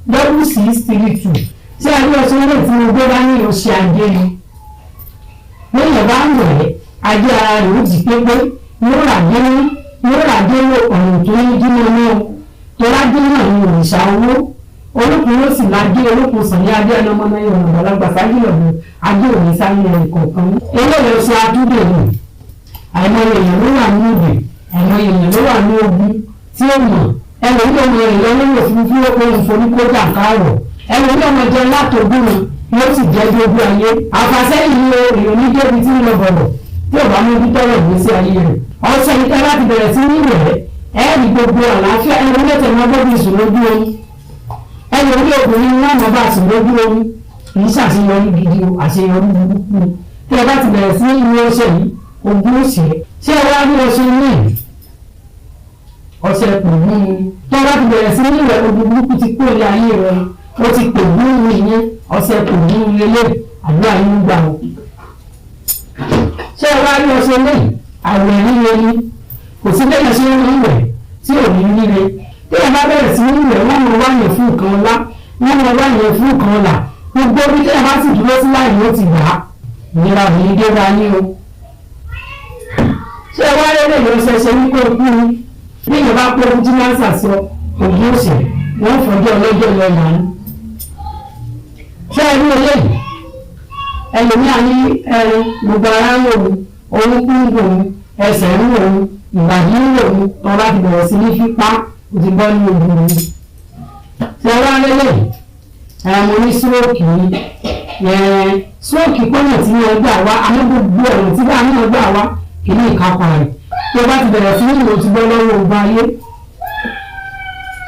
S3: 08059856632 tí a rí ọtí lórí tí mo gbé bá ní oṣù àjẹ́ ni lẹ́yìn bá ń rẹ̀ ajé ara rẹ̀ ó di pépé yóò rà délé ọ̀rùn tó ní dínà náà tó lájú náà ní òrìṣà owó olókùn ó sì máa dé olókùn sàn ní adé ẹnọmọ náà yọ̀nà ìgbàlagbà sáyé ọ̀dọ̀ adé òní sáyé ẹ̀rìn kọ̀ọ̀kan eléyìí ọ̀sẹ̀ àtúndè nù àìmọye èèyàn ló wà ní òbí àìmọye èèyàn ló wà ní ogun tí ó mọ̀ ẹlòmí ọmọ ìlọ lórí òfurufú ó pé ìforíkójà káàrọ̀ ẹlòmí ọmọ jẹ látògùn yóò sì jẹ́ dójú ayé àfàsẹ́yìn ní èèyàn ní débi tí ń lọ bọ̀rọ̀ tí ò bá mú bí tọ́lọ̀ ìgbésí ayé rẹ̀ ọ̀sẹ̀ yìí tẹ́ láti bẹ̀rẹ̀ sí ní ìrẹ̀ ẹ̀ẹ́dì gbogbo àlàáfíà ẹni mẹ́tẹ̀ máa bọ́ bí ìsùn lójú omi ẹni orí obìnrin náà máa bá sùn lójú omi kì í ṣàṣeyọrí gidi o àṣeyọrí burúkú tí ẹ bá ti bẹ̀rẹ̀ sí ní ìlú ọ̀sẹ̀ yìí ogún òṣè ṣé ẹ wá ní ọṣẹ ní ọṣẹ pẹ̀lú tí ẹ bá ti bẹ̀rẹ̀ sí ní ìrẹ̀ ogún burúkú ti kó ilé ayé rẹ ó ti pẹ̀lú ìyẹn ọṣẹ pẹ̀lú ilé àdúrà yín gbà o ṣé ẹ wá rí ọṣẹ lẹ́yìn àwẹ̀ líle ní kò sí bẹ́ẹ̀ ṣe ń rí ìwẹ̀ tí ò ní líle tí ẹ bá bẹ̀rẹ̀ sí ní ìwẹ̀ wọ́n mọ wáyé fún nǹkan ọlá wọ́n mọ wáyé fún nǹkan ọlà gbogbo bí tí ẹ bá sì dúró sí láì ló ti gbà á ìnira ò ní dé bá yín o. ṣé ẹ wá rí ẹlẹ́yìn ọṣẹ ní kó kú ni bí èèyàn bá pé ojú máa ń sàṣọ ògùn òṣè wọ́n fọjọ́ ọlọ́jọ́ lọ yàn án. ṣé ẹ rí eléyìí ẹlòmíà ní ẹrin gbogbo ara ń wò orúnkún ń wò ẹsẹ̀ ń wò ìbàdí ń wò wọn bá ti bẹ̀rẹ̀ sí ní fipá ti bọ́ ní ogun mi. ṣé wá lélẹ̀ mo ní síróòkì ni síróòkì pọ́nà tí wọ́n gbà wá àmọ́ gbogbo ọ̀nà tí wọ́n náà gbà wá kì í ní ìkápá rẹ̀ tí wọ́n bá ti bẹ̀rẹ̀ sí ní ìlú ti bọ́ lọ́wọ́ ogun ayé.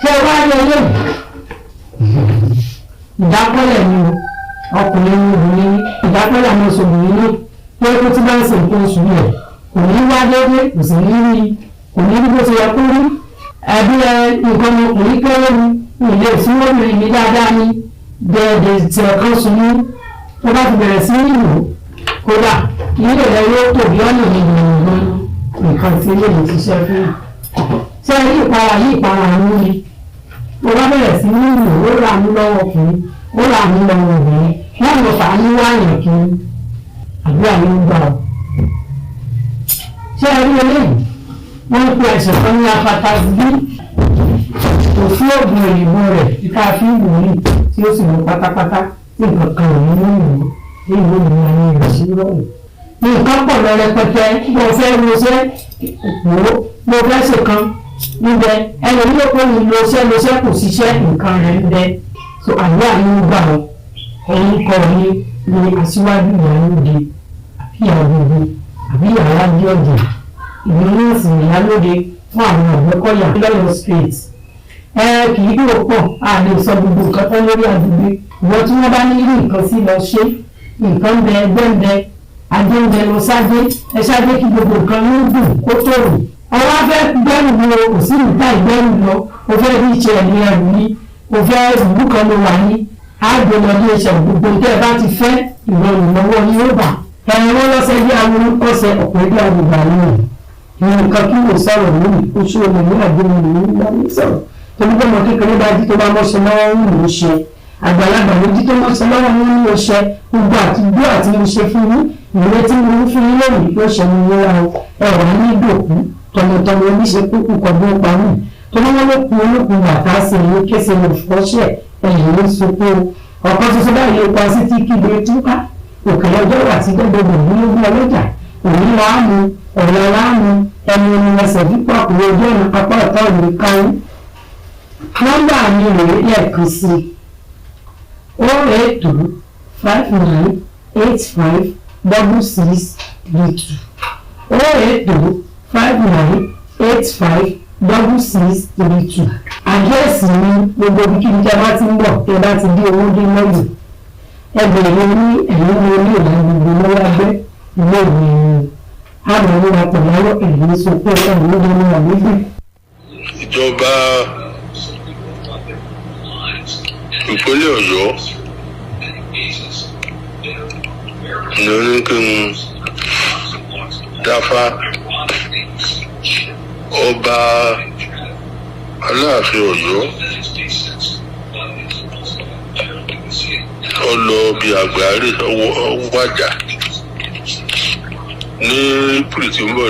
S3: ṣé wá lélẹ̀ ìdákọ́lẹ̀ ni ọkùnrin ní obìnrin ìdákọ́lẹ̀ àwọn oṣooṣùnrin ní pé kó tí bá ń ṣe nǹkan oṣù rẹ̀ kò ní wá déédéé kò sì ní rí kò ní rí bó ṣe yẹ kó rí ẹbí nǹkan ọmọkùnrin kéré ni ilé ìsúnwó mi dáadáa ní dẹ̀ẹ̀dẹ̀ tí ọ̀kan sùn ní tó bá ti bẹ̀rẹ̀ sí ìlú kódà ilé rẹ̀ yóò tòbí ọ̀nà ìgbìmọ̀ nǹkan tí ilé yìí ṣiṣẹ́ fún un. ṣé ìpara yìí ìpara àánú ni tó bá bẹ̀rẹ̀ sí ìlú ó rà mú lọ́wọ́ ọkùnrin ó rà mú lọ́wọ́ obìnrin wọ́n lọ fà á ní wáyà kiri àdúrà ló ń gbà ọ́. ṣé ẹ rí eléyìí wọ́n ń pe àìsàn kan ní afatasí kò sí oògùn òyìnbó rẹ̀ tí ká fi ń wò ní tí ó sì mú pátápátá tí nǹkan kan ò ní mú ìlú ní ìlú ìlú ayé rẹ̀ sí rọrùn. nǹkan pọ̀ lọ rẹpẹtẹ mo fẹ́ lọ́sẹ̀ mo fẹ́ ṣèkan níbẹ̀ ẹni ní òpó mi lọ́sẹ̀ kò ṣiṣẹ́ nǹkan rẹ̀ ń bẹ so àdúrà yín gbà wọn orúkọ yín ní aṣíwájú ìyálóde àbí ìyàwó àbí ìyàlájẹ ọjà ìlú náà sì ìyálóde fún àwọn Àgbẹ̀kọ̀yà lọ́yọ̀ state kì í dúró pọ̀ a lè sọ gbogbo nǹkan tán lórí àdúgbò ìwọ tí wọ́n bá ní irú nǹkan sí lọ ṣe nǹkan ń bẹ ẹgbẹ́ ń bẹ ajé ń bẹ lọ sáájé ẹ sáájé kí gbogbo nǹkan ló dùn kó tòrò ọwọ́ afẹ́ gbẹ́rù lọ kò sí ìta ìgbẹ́rù lọ o fẹ́ bí ìṣe ẹ̀mí ẹ̀rù ní o fẹ́ ìlú kan ló wà ní àgbẹ̀ lọ ní ìṣẹ̀ gbogbo tẹ́ ẹ bá ti fẹ́ ìrọ̀rùn lọ́wọ́ ní ó bà ẹ̀rọ wọn lọ́sẹ̀ bí àwọn ọ̀sẹ̀ ọ̀pọ̀ ẹgbẹ́ àgbègbè àwọn nǹkan kí wò sọ̀rọ̀ lónìí oṣù omi ní àgbẹ̀mọ̀ ní ìlànà sọ̀rọ̀ torí pé ọmọ kékeré bá jí tó bá mọ́ṣẹ́ lọ́wọ́ ń lò ó ṣe àgbàlagbà ló jí tó mọ́ṣẹ́ lọ́wọ́ ń lò ó ṣe gbogbo àtúgbò àti mo ṣe fún yín ìwé tí mo ń fún yín lónìí ló ṣe ní wíwá ẹ̀rọ ní ìdòkú tọmọtọmọ oníṣe kúkú kọdún pamọ́ torí wọn ló kun olókun bàtà sí ilé kése lè fọṣẹ ẹ̀yìn ló sunkún ọ̀kan ṣoṣo báyìí lè pa sí tí kígbe túká òkèlè ọjọ́ wà sí dẹ́gbẹ̀gbẹ̀ ìgbìlógún ọlọ́jà òní wàá mu ọ̀la wàá mu ẹni omi ẹsẹ̀ dípò àkùrẹ́ ojú ọ̀nà pápá ọ̀tá òní káwọn. nọ́mbà mi rèé lẹ́ẹ̀kan sí 08259856632 àdírẹ́sì mi gbogbo ibikíbi tí a bá ti ń bọ̀ tí a bá ti dé Owódé lọ́yìn ẹgbẹ̀rún ní ẹ̀yìn ní orí ìlànà gbogbo lọ́wọ́ abẹ́ ilé ìwé àmọ́ ní wọn pẹ̀lú ọ̀rọ̀ ẹ̀yìn sopọ̀ ẹ̀yìn ní ọmọ àgbègbè.
S4: ìjọba ìpínlẹ̀ Ọ̀yọ́ ní oníkíun dáfá ọba Aláàfin Ọ̀yọ́ ọlọ bí àgbáre wájà ní pìrìtìmọ̀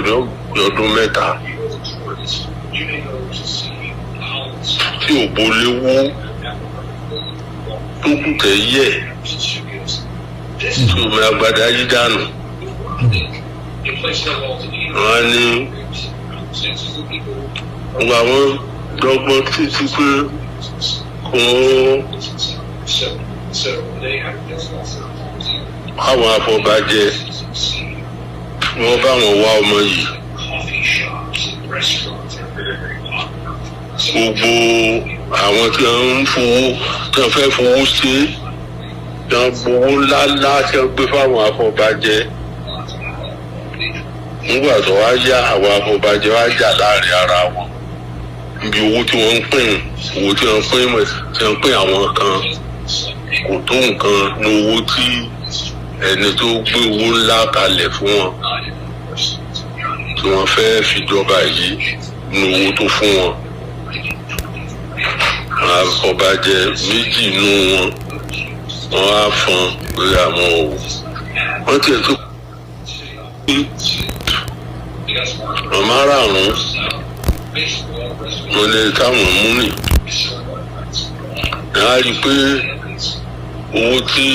S4: ọdún mẹ́ta tí òbó léwó tó kù tẹ̀ yẹ̀ tí omi agbada yí dànù wọ́n ní àwọn dọ́gbọ́n títí pé kò àwọn afọbajẹ wọ́n bá wọn wá ọmọ yìí gbogbo àwọn tí wọ́n ń fowó tí wọ́n fẹ́ fowó sí tí wọ́n gbowó ńláńlá tí wọ́n gbé fáwọn afọbajẹ nígbà tó wá yá àwọn afọbajẹ wá jà láàrin ara wọn níbi owó tí wọ́n ń pín owó tí wọ́n pín àwọn kan kò tó nǹkan ní owó tí ẹni tó gbé owó ńlá kalẹ̀ fún wọn tí wọ́n fẹ́ fìjọba yìí ní owó tó fún wọn. Afọbajẹ méjì nínú wọn á fọn lórí àwọn òwò wọ́n tiẹ̀ tó ọmọ aráàlú wọn lè táwọn mú nì á rí i pé owó tí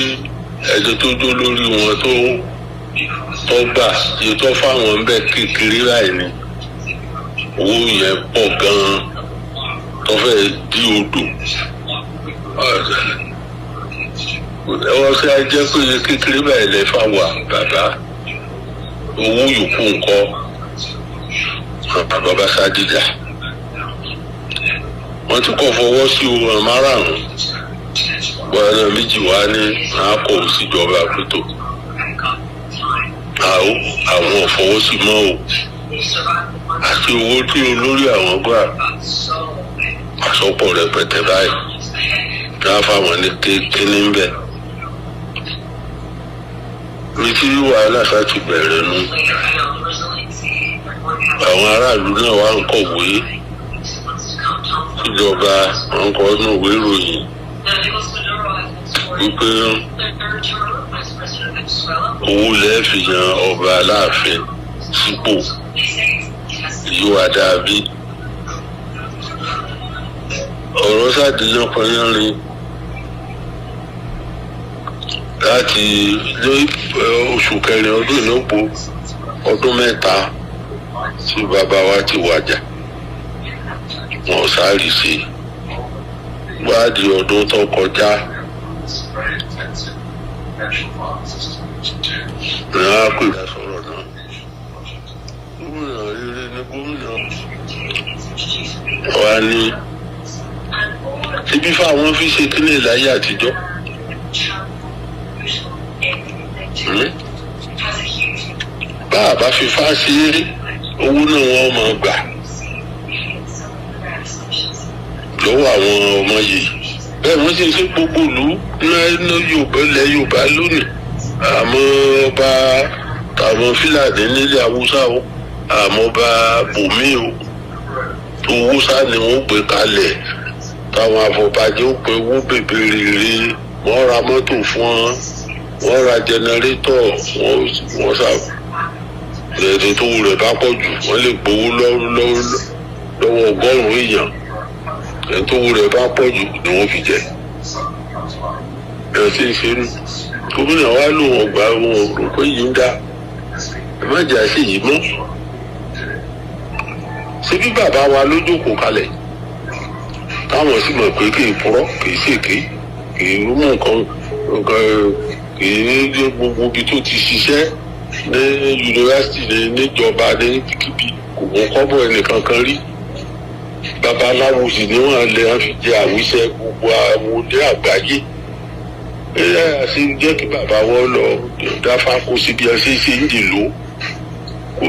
S4: ẹjọ́ tó dó lórí wọn tó gbà iye tó fáwọn ń bẹ kékeré báyìí ni owó yẹn pọ̀ gan-an tó fẹ́ di odò ẹwọ́n sí ajẹ́ pé iye kékeré báyìí lè fáwọn bàbá owó yòókù ńkọ́ bàbá Dìjà wọ́n ti kọ́ fọwọ́ sí ọ̀ràn márààrún gbọ́dọ̀ méjì wá ní àákọ́ òsìjọba àpótò àwọn ọ̀fọwọ́sí mọ́ o àti owó tí olórí àwọn gbà àsọpọ̀ rẹpẹtẹ báyìí náà fáwọn ní kékeré ń bẹ̀ ní tí wàhálà sá ti bẹ̀rẹ̀ nu àwọn aráàlú náà wá ń kọ̀wé síjọba àwọn kan ní òwe ìròyìn wípé owó lẹ́ẹ̀fì yan ọba Aláàfin sípò yíwá dàbí ọ̀rọ̀ sàdéyàn pọnyánrin láti oṣù kẹrin ọdún ìlọ́pọ̀ ọdún mẹ́ta tí bàbá wa ti wàjà wọn sáré sí wá di ọdún tó kọjá ní á pè dá sọ̀rọ̀ náà gómìnà rere ní gómìnà wa ní ibi fáwọn fi ṣe kílè láyé àtijọ́ bá a bá fi fá sí owó náà wọ́n máa gbà lọ́wọ́ àwọn ọmọ yìí bẹ́ẹ̀ wọ́n sì ṣe gbogbo ìlú ní Yorùbá ilẹ̀ Yorùbá lónìí àmọ́ ọba àwọn Fúlàní nílẹ̀ Haúsá o àmọ́ ọba bòmí o tó Haúsá ni wọ́n gbé kalẹ̀ táwọn Afọbajẹ ó pe owó bèbè rere wọ́n ra mọ́tò fún wọn wọ́n ra jẹnẹrétọ̀ wọ́n sà ẹni tó wù rẹ̀ bá pọ̀ jù wọ́n lè gbowó lọ́wọ́ ọgọ́rùn-ún èèyàn ẹni tó wù rẹ̀ bá pọ̀ jù ni wọ́n fi jẹ ẹ̀ tí ń ṣe nù gómìnà wa lò wọ́n gbà wọn rò pé yìí ń dá ẹ má jà sí yìí mọ́ ṣé bí bàbá wa ló jókòó kalẹ̀ táwọn sì mọ̀ pé kì í purọ́ kì í ṣèké kì í mú nǹkan kì í gbogbo ibi tó ti ṣiṣẹ́ ní yunifásitì níjọba ní kíkíbi kò mú kọ́bọ̀ ẹnìkankan rí babaláwo sì ni wọ́n lè fi jẹ àwíṣẹ gbogbo àwọn òde àgbáyé ẹ àti jẹ́ kí bàbá wọn lọ dáfá kó síbi ẹsẹ̀ ṣe ń dìlò kò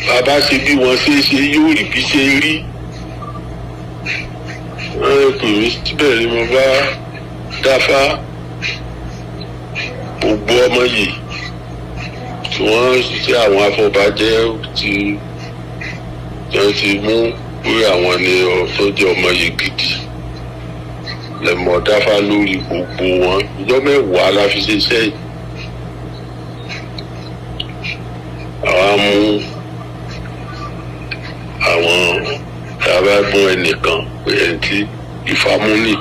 S4: bàbá ṣe bí wọ́n ṣe yóò rí bí ṣe rí pè mí síbẹ̀ ni mo bá dáfá gbogbo ọmọ yìí tí wọ́n ṣe àwọn Afọbajẹ ti mú pé àwọn ni tó jẹ́ ọmọ yìí gidi lẹ́mọ̀ dáfá lórí gbogbo wọn ìjọ́ mẹ́wàá la fi ṣe iṣẹ́ yìí àwa mú àwọn tàbá gún ẹnìkan pé ẹni tí ìfàmúnì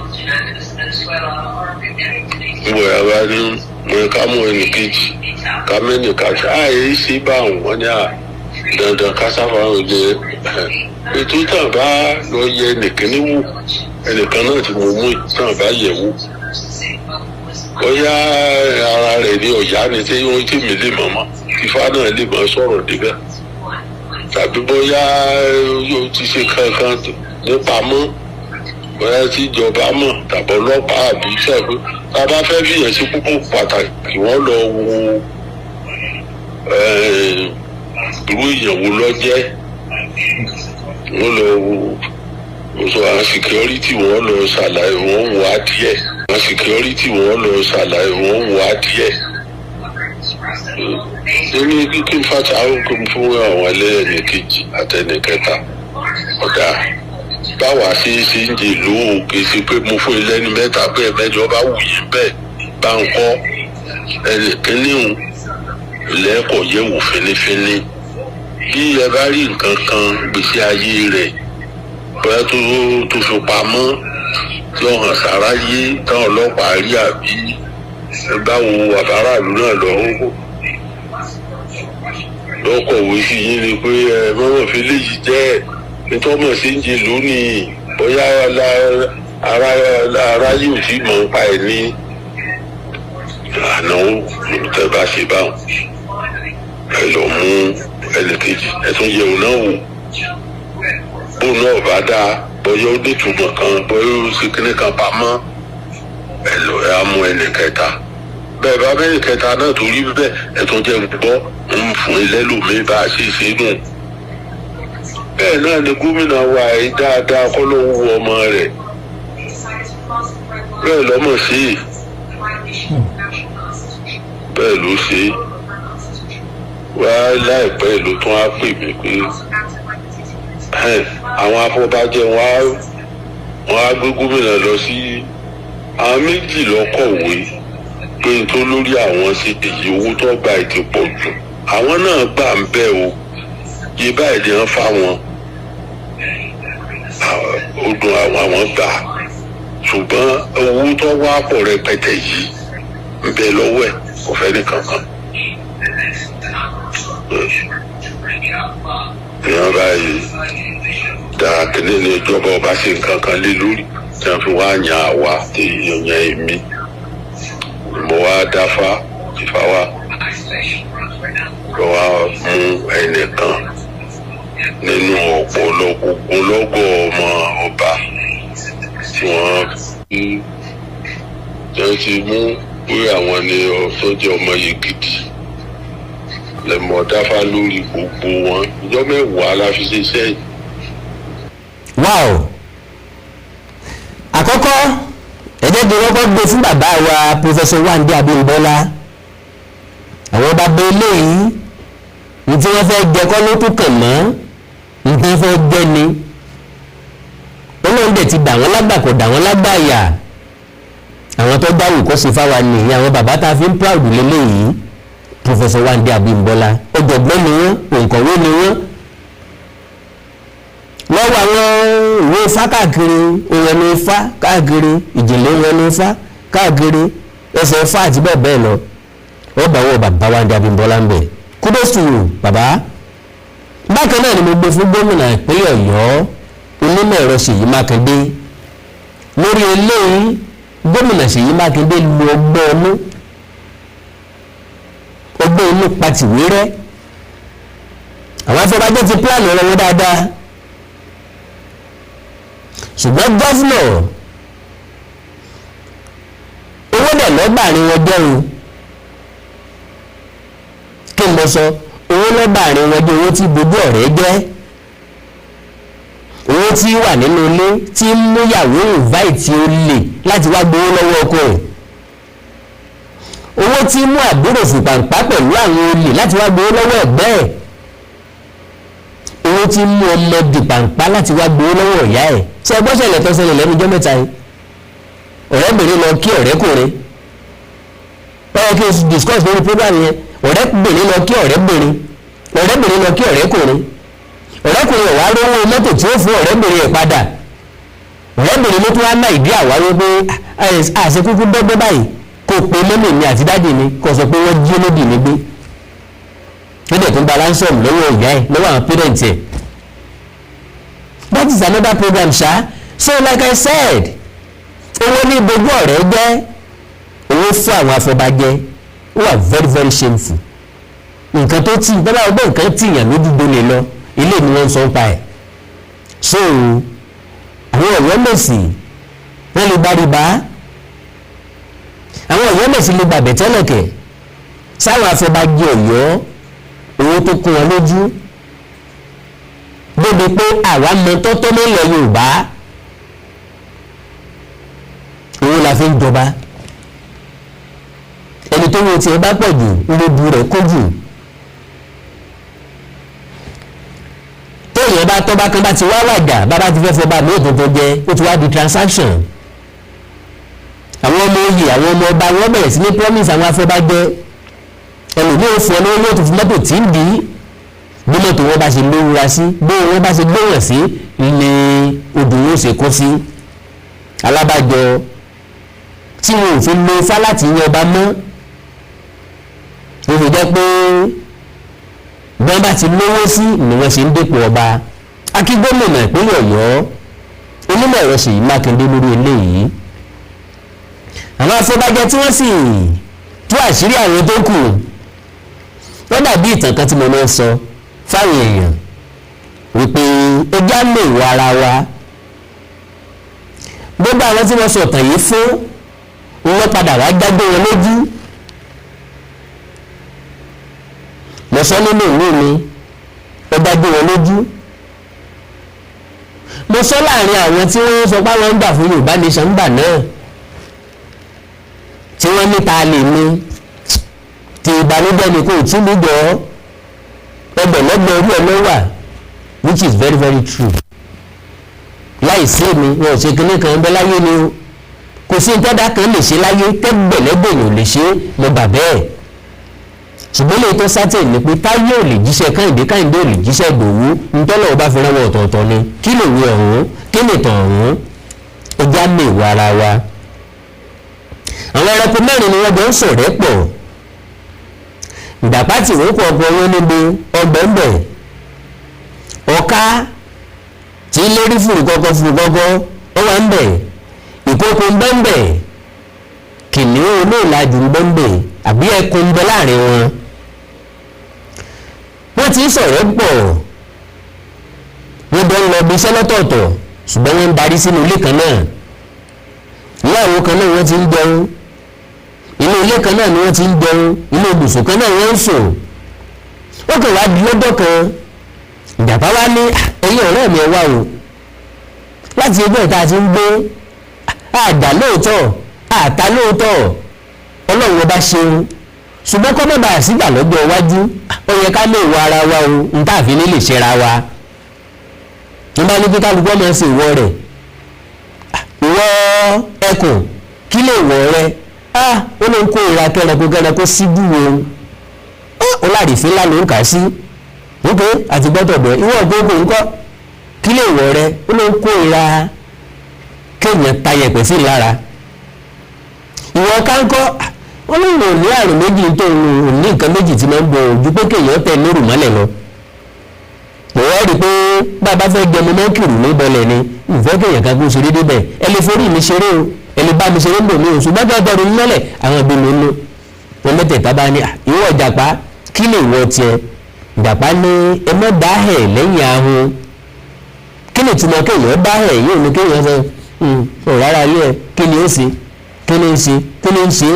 S4: gbogbo ẹ̀rọ ní mo ká mú ẹnì kejì ká mẹ́nì kàṣà àyè ṣe bá wọn ní dandan kásáfà ọ̀jẹ̀ ètò tàn bá lọ yẹ ẹnìkíní wò ẹnìkan náà tí mo mú tàn bá yẹ̀ wò bóyá ara rẹ̀ ní ọ̀yá ni tí wọ́n tí mi lè mọ̀ mọ́ ifá náà lè mọ̀ sọ̀rọ̀ débẹ̀ tàbí bóyá yóò ti ṣe kankan nípamọ́ bóyá tí ìjọba mọ̀ tàbí ọlọ́pàá àbí sẹ́gbẹ́ tá a bá fẹ́ fìyàn sí púpọ̀ pàtàkì wọ́n lọ wo irú ìyẹ̀wò lọ́jẹ́ wọ́n lọ wo sọ àwọn security wọ́n lọ ṣàlàyé wọ́n wò á díẹ̀ àwọn security wọ́n lọ ṣàlàyé wọ́n wò á díẹ̀ nínú kíkí fàtà àwọn fún àwọn ẹlẹ́yìn kejì àtẹnìkẹta ọ̀dà báwa ṣe ń jè lóò kì í ṣe pé mo fún ilé ní mẹ́ta bẹ́ẹ̀ mẹ́jọ bá wù yín bẹ́ẹ̀ bá ń kọ́ ẹnìkíní lẹ́kọ̀ọ́ yẹ̀wò fínífíní bí ẹ bá rí nǹkan kan gbèsè ayé rẹ̀ bóyá tó fi pamọ́ tí ó hàn sáráyé táwọn ọlọ́pàá rí àbí báwo àbáráàlú náà lọ́kọ̀wé sí yín ni pé ẹ mọ́mọ́ fi léyìí jẹ́ nítọ́mọ̀ sí ń jẹ lónìí bóyá ara yóò sì mọ̀ nípa ẹ̀ ní ànáwó tẹ́ bá ṣe báwọn ẹ lọ mú ẹnìkejì ẹ tún yẹ òun náà wò bó náà bá dáa bóyá ó nítumọ̀ kan bóyá ó ṣe kíní kan pamọ́ ẹ lọ ẹ á mú ẹnìkẹta bẹ́ẹ̀ bá ẹnìkẹta náà torí bẹ́ẹ̀ ẹ tún jẹ́ gbọ́ ń fún ilẹ́lòmíì bá a ṣe ṣe nù bẹ́ẹ̀ náà ni gómìnà wa yìí dáadáa kọ́ ló ń wo ọmọ rẹ̀ bẹ́ẹ̀ lọ́mọ sí i bẹ́ẹ̀ ló ṣe é wá láìpẹ́ ló tún á pè mí pé àwọn Afọbajẹ wọn á gbé gómìnà lọ sí àwọn méjì lọ́kọ̀wé pé n tó lórí àwọn ṣe èyí owó tó gba ètò pọ̀ jù àwọn náà gbà ń bẹ́ o yé báyìí ni wọ́n fáwọn ó dùn àwọn gbà ṣùgbọ́n owó tó wá pọ̀ rẹpẹtẹ yìí ń bẹ lọ́wọ́ ẹ̀ kò fẹ́ nìkan kan. èèyàn báyìí dáa kìíní ní ìjọba ọba ṣe nǹkan kan lé lórí tí wọ́n fi wá yan àwa tí yan èmi mo wá dáfá ìfá wa lọ wá mú ẹnìkan nínú ọ̀pọ̀lọpọ̀ ọmọ ọba tí wọ́n ti mú pé àwọn ni tó jẹ́ ọmọ yìí gidi lẹ́mọ̀ dáfá lórí gbogbo wọn ìjọ mẹ́wàá la fi ṣe iṣẹ́ yìí.
S2: wow àkọ́kọ́ ẹ̀jẹ̀ bí wọ́n kọ́ gbé fún bàbá wa Professor Wàhálà Abímbọ́lá àwọn bàbá eléyìí ní tí wọ́n fẹ́ jẹ kọ́ ló tún kàn mọ́ ní tí wọ́n fẹ́ jẹ ni olóhùn dẹ̀ ti dà wọ́n lágbà kò dà wọ́n lágbà yà àwọn tó dáwò kó ṣe fáwa nìyí àwọn bàbá tá a fi ń proud lélẹ́yìí Professor Wàhálà Abímbọ́lá ọ̀jọ̀gbọ́n ni wọ́n òǹkọ̀wé ni wọ́n lọ́wọ́ àwọn ìwé ifá káàkiri ohun ẹnu ifá káàkiri ìjìnlẹ̀ ohun ẹnu ifá káàkiri ẹsẹ̀ ifá àti bẹ́ẹ̀ bẹ́ẹ̀ lọ wọ́n bá wọ bàbá Wàhálà Abímbọ́lá ń bẹ̀ kudos to you bàbá. bákan náà ni mo gbé fún gómìnà ìpínlẹ̀ Ọ̀yọ́ onímọ̀ ẹ̀rọ Ṣèyí Mákindé lórí eléyìí gómìnà Ṣèyí Mákindé lu ọgbọ́n inú patiwérẹ́ àwọn Afọbajẹ ti plan ọ̀rọ̀ wọn dáadáa ṣùgbọ́n gọ́fúnà owó dẹ̀ lọ́bàárín wọn jẹ́rù kí n lọ sọ owó lọ́bàárín wọn jẹ́ owó tí gbogbo ọ̀rẹ́ jẹ́ owó tí wà nínú ilé tí ń múyàwó invite olè láti wá gbowó lọ́wọ́ ọkọ rẹ̀ owó tí mú àbúrò fìpàǹpá pẹ̀lú àwọn olè láti wá gbowó lọ́wọ́ ẹ̀gbẹ́ ẹ̀ owó tí mú ọmọ dìpàǹpá láti wá gbowó lọ́wọ́ ìyá ẹ̀ ṣe ẹgbọ́n ṣẹlẹ̀ tó ṣẹlẹ̀ lẹ́nu ọjọ́ mẹ́ta yìí ọ̀rẹ́bìnrin lọ kí ọ̀rẹ́kùnrin báwo kí o discuss lórí program yẹn ọ̀rẹ́bìnrin lọ kí ọ̀rẹ́bìnrin lọ kí ọ̀rẹ́kùnrin ọ̀wá rówó mọ́tò tí ó fún ọ̀rẹ́bìnrin ẹ̀ padà ọ̀rẹ́bìnrin ló tún wá ná ìdí àwáwí pé àṣekúkú dọ́gbẹ́ báyìí kò pé mọ́mì mi àti dáàdì mi kò sọ pé wọ́n jí olódì mi gbé níbẹ̀ tó ń gba ransom lọ́wọ́ ìyá ẹ̀ lọ́wọ́ àwọn parents ẹ̀. That is another program ṣá so like I said owó ní gbogbo ọ̀rẹ́ jẹ́ owó fún àwọn afọbajẹ ó wà very very shameful nǹkan tó tì bọ́lá ọgbọ́n nǹkan tì yàn lójú gbólé lọ ilé ni wọ́n ń sọ ń pa ẹ̀ so àwọn Ọ̀yọ́ Mèsì wọ́n lè bá rìbá àwọn Ọ̀yọ́ Mèsì lè gbàgbẹ́ tẹ́lẹ̀kẹ̀ sáwọn afọbajẹ Ọ̀yọ́ owó tó kún wọn lójú débi pé àwa mọ tọ́tọ́ nílẹ̀ Yorùbá owó la fi ń jọba ẹni tó wo tiẹ̀ bá pọ̀ jù ńlẹ́bu rẹ̀ kó jù tóyìn bá tọ́ bá kan bá ti wá wàjà bàbá ti fẹ́ fọ́ bá mi ò tó jẹ ó ti wá di transaction àwọn ọmọ oyè àwọn ọmọ ọba wọn bẹ̀rẹ̀ sí ní promise àwọn afọbajẹ ẹlòmíì ò fún ọ lówó tó fi mọ́tò tí ń dì í bí mọ́tò wọn bá ṣe lówura sí bí wọn bá ṣe gbóhùn sí ilé odò yóò ṣe kó sí alábàjọ tí wọn ò fi lo ifá láti yan ọba mọ́ ó fi jẹ́ pé bí wọ́n bá ti lówó sí ni wọ́n ṣe ń dépò ọba akí gómìnà ìpínlẹ̀ Ọ̀yọ́ onímọ̀ ẹ̀rọ Ṣèyí Mákindé lórí eléyìí àwọn afọbajẹ tí wọ́n sì tú àṣírí àwọn tó kù wọ́n dàbí ìtàn kan tí mo máa ń sọ fáwọn èèyàn wípé ẹjẹ́ á lè wọ ara wa gbogbo àwọn tí wọ́n sọ ọ̀tàn yìí fún wọn padà wá jágbé wọn lójú mo sọ nínú ìwé mi ó jágbé wọn lójú mo sọ láàrin àwọn tí wọ́n sọ pé àwọn ń gbà fún Yorùbá nation gbà náà tí wọ́n níta lè ní tí ìbànújẹ́ ni kò tún mí jọ ẹgbẹ̀lẹ́gbẹ̀ orí ẹ̀ ló wà which is very very true láìsí mi wọn ò ṣe kinní kan ń bẹ láyé ni o kò sí ìtọ́dá kan lè ṣe láyé tẹ́gbẹ̀lẹ́gbẹ̀ yóò lè ṣe mo bà bẹ́ẹ̀ ṣùgbọ́n lè tó sátẹ̀ ní pé táyé ò lè jíṣẹ́ Kẹ́hìndé ò lè jíṣẹ́ Ìgbòho ntọ́lọ̀ ọba fi ránwọ́ ọ̀tọ̀ọ̀tọ̀ ni kí lè wí ọ̀hún kí lè tàn ọ̀hún ẹja lè wọ ara wa àwọn ẹranko mẹ́rin ni wọ́n jọ ń ṣọ̀rẹ́ pọ̀ ìdàpá tí wọ́n kọ ọgbọ́n wọn níbi ọgbẹ́ńbẹ̀ ọ̀ká tí lérí fùrùkọ́kọ́ ó wà ń bẹ̀ ìkókó ń bẹ ń bẹ, kìnìún olóòlàjù ń bẹ ń bẹ, àbí ẹkùn ń bẹ láàrin wọn. wọ́n ti ń sọ̀rọ̀ pọ̀, wọ́n jọ ń lọ bí iṣẹ́ lọ́tọ̀ọ̀tọ̀, ṣùgbọ́n wọ́n ń darí sínú ilé kan náà. ìyàwó kan náà wọ́n ti ń jẹun, inú ilé kan náà ni wọ́n ti ń jẹun, inú ibùsùn kan náà wọ́n ń sùn. ó kàn wá di lọ́jọ́ kan, ìjàpá wá ní ẹ̀yin ọ̀rẹ́ mi ẹ wá o, láti ẹgbẹ́ ìta ti ń gbé àdá lóòótọ́ àtà lóòótọ́, ọlọ́run ọba ṣeun, ṣùgbọ́n kọ́ mọ́ bá a sígbà lọ́jọ́ iwájú, ó yẹ ká lè wọ ara wa o, n tá àfi ní lè ṣera wa. n bá ní kí kálukú ọmọ ṣe ìwọ rẹ̀, ìwọ ẹkùn kí lè wọ rẹ, ó ló ń kó ìra kẹrẹkó síbú o, ó láàrífín ńlá ló ń kà á sí, wípé àti gbọ́dọ̀ bẹ̀ ìwọ gbogbo ńkọ́ kí lè wọ rẹ, ó ló ń kó ìra kéèyàn tayẹ̀pẹ̀ sí lára. ìwọ káńkọ́ wọ́n lè rò ní àrùn méjì tó ń ní nǹkan méjì tí máa ń bọ̀ ojú pé kéèyàn tẹ̀ lóru mọ́lẹ̀ lọ. ìwọ rí i pé bàbá fẹ́ jẹun mọ́kìrì ní bọ́lẹ̀ ni ìfẹ́ kéèyàn kan kó ṣeré débẹ̀, ẹ lè forí mi ṣeré o, ẹ lè bá mi ṣeré ń bò mí o, ṣùgbọ́n bí ọjọ́ ronú mọ́lẹ̀ àwọn ìbí mi ń lò. wọn mẹ́tẹ̀ẹ̀ta bá ní ìwọ ìjàpá kí lè wọ tiẹ̀, ìjàpá ní ẹ mọ́ dáhẹ̀ lẹ́yìn ahun. kí ni ìtumọ̀ kéèyàn dáhẹ̀ yóò ní kéèyàn sọ rárá ilé ẹ kí ni ó ṣe kí ni ó ṣe kí ni ó ṣe,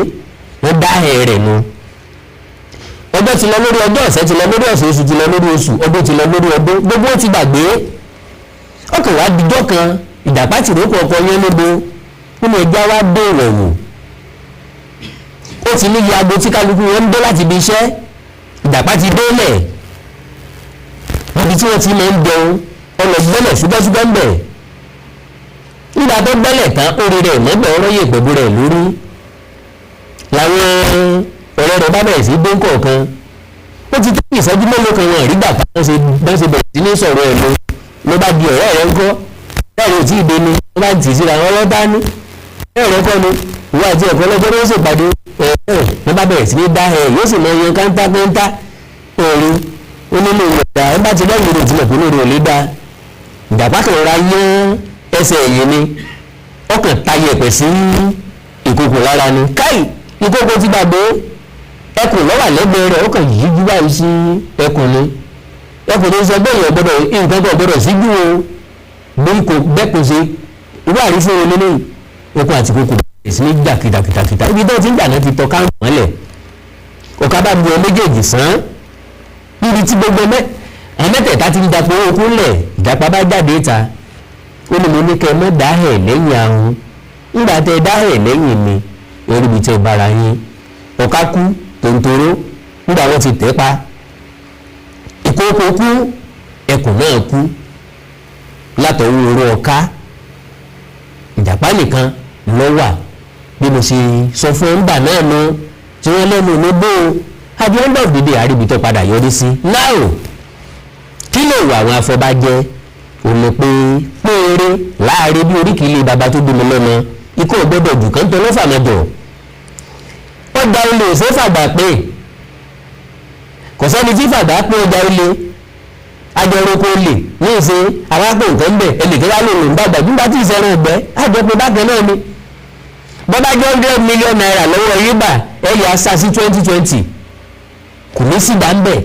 S2: wọ́n dáhẹ̀ rẹ̀ nu. ọjọ́ ti lọ lórí ọjọ́, ọ̀sẹ̀ ti lọ lórí ọ̀sẹ̀, oṣù ti lọ lórí oṣù, ọdún ti lọ lórí ọdún, gbogbo ó ti gbàgbé. ọkàn wá dijọ́ kan ìjàpá ti rókò ọkọ yẹn lóbo nínú ẹja wá dé ìrọ̀wò. ó ti ní iye aago tí kálukú wọn ń dé láti ibi iṣẹ́, ìjàpá ti délẹ̀ níbi tí wọ́n ti máa ń jẹun, ọlọ́gbẹ́lẹ̀ ṣúgbẹ́ṣúgbẹ́ ń bẹ̀. nígbà tó gbẹ́lẹ̀ tán ó rí rẹ̀ mọ́gbẹ́ ọlọ́yè pẹ̀lú rẹ̀ lórí. làwọn ọ̀rẹ́ rẹ̀ bá bẹ̀rẹ̀ sí dé kọ̀ọ̀kan, ó ti tó ìṣẹ́jú mélòó kan wọn àrígbà kan bá ṣe bẹ̀rẹ̀ sí ní sọ̀rọ̀ ẹ̀ ló bá di ọ̀rẹ́ rẹ̀ ńkọ́, bẹ́ẹ̀ ò tí ì dénú ló bá tì síra wọn lọ́tà ní bẹ́ẹ̀ rẹ̀ kọ́ ni ìwọ àti ẹ̀kọ́ lọ́jọ́ ló ṣèpàdé wọ́n bá bẹ̀rẹ̀ sí ní dá ẹ̀ yóò sì mọ iye káńtá ẹ̀rín onílé ìwọ̀dà ẹ̀ bá ti lẹ́yìn rẹ̀ tilẹ̀ kúrò rẹ̀ lé dá. ìjàpá kan ra yán ẹsẹ̀ ẹ̀yìn ni ọkàn tayẹ̀ pẹ̀ sí ìkòkò lára ni káì ìkòkò ti gbàgbé ẹkùn lọ́wọ́ lẹ́gbẹ̀ẹ́ rẹ̀ ọkàn yìí jú báyìí sí ẹkùn ni sọ bẹ́ẹ̀ yẹn gbọ́dọ̀ nǹkan kan gbọ́dọ̀ síjú o bẹ́ẹ̀kùn ṣe irú àrífẹ́ wọn lélẹ́yìn ẹkùn àti kòkò bẹ̀rẹ̀ sí ní jà kìtàkìtà ibi tó ti ń jà náà ti tọ́ káàmù mọ́lẹ̀ ọ̀ká bá bu ọ méjèèjì sàn níbi tí gbogbo mẹ́tẹ̀ẹ̀ta ti ń dapò okú ńlẹ̀ ìjàpá bá jáde ta ó ní mo ní kẹ́ mọ́ dáhẹ̀ lẹ́yìn ahun ńgbà tẹ dáhẹ̀ lẹ́yìn mi orí ibi tẹ bára yín ọ̀ká kú tòǹtòrò nígbà wọn ti tẹ́ pa ìkókó kú ẹkùn náà kú látọwọ́ oró ọ̀ká ìjàpá nìkan ló wà bí mo ṣe sọ fún ńgbà náà nu tí wọ́n lẹ́nu ní bó at the end of the day àríbitọ́ padà yọrí sí. náà kí lè wà àwọn afọbajẹ òní pé péré láàrin bí oríkì ilé baba tó bímọ lọ́nà ikú ọ̀gbọ́dọ̀ jù kán tó lọ́fà mẹ́jọ. ọjà ilé ò fẹ́ fàgbà pé kò sẹ́ni tí fàgbà pé ọjà ilé ajọroko lè ní ìṣe arápò nǹkan bẹ̀ ẹnìkan wá lè lòún dàgbà nígbà tí ìṣẹ́ràn ọ̀gbẹ́ àjọpọ̀ bákan náà ni bọ́bá jẹ́ 100 million naira lọ́wọ́ yín bà ẹ̀yà sá sí 2020 kò ní sí gbàǹbẹ̀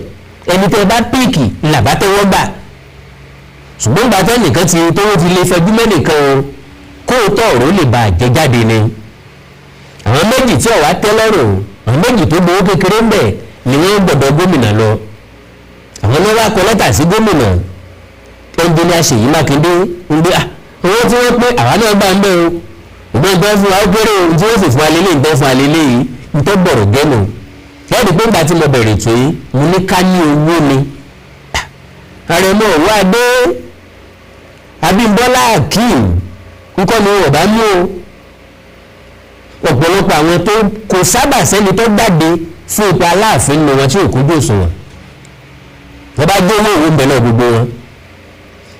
S2: ẹni tẹ́ bá píìkì làbá tẹ́wọ́ gbà ṣùgbọ́n gbà tẹ́nìkan ti tówó ti lè fẹjú mẹ́nìkan o kó o tọ̀ ọ̀rọ̀ lè ba àjẹjáde ni àwọn méjì tí ọ̀wá tẹ́ lọ́rùn àwọn méjì tó gbowó kékeré ń bẹ̀ ni wọ́n gbọ́dọ̀ gómìnà lọ àwọn lọ́wọ́ akọ lẹ́tà sí gómìnà ẹnjìnìá Ṣèyí Mákindé ń gbé owó tí wọ́n pé àwa náà gbà ń bẹ̀ o ìgbọ́n ìgbọ́n fún wa ó kéré o tí wọ́n sì fún wa lélẹ̀ ìgbọ́n fún wa lélẹ̀ yìí ń tọ́ bọ̀rọ̀ gẹ́nu lẹ́yìn pé nígbà tí mo bẹ̀rẹ̀ tó yìí mo ní ká ní owó ni Àrẹ̀mọ Owoade Abímbọ́lá Akeem nǹkan ni ọ̀bá mú o ọ̀pọ̀lọpọ̀ àwọn tó kò sábà sẹ́ni tó jáde fún ipò Aláàfin ni wọn tí ò kójú òṣùwọ̀n wọ́n bá gbé owó ìwé ìbẹ̀lẹ̀ gbogbo wọn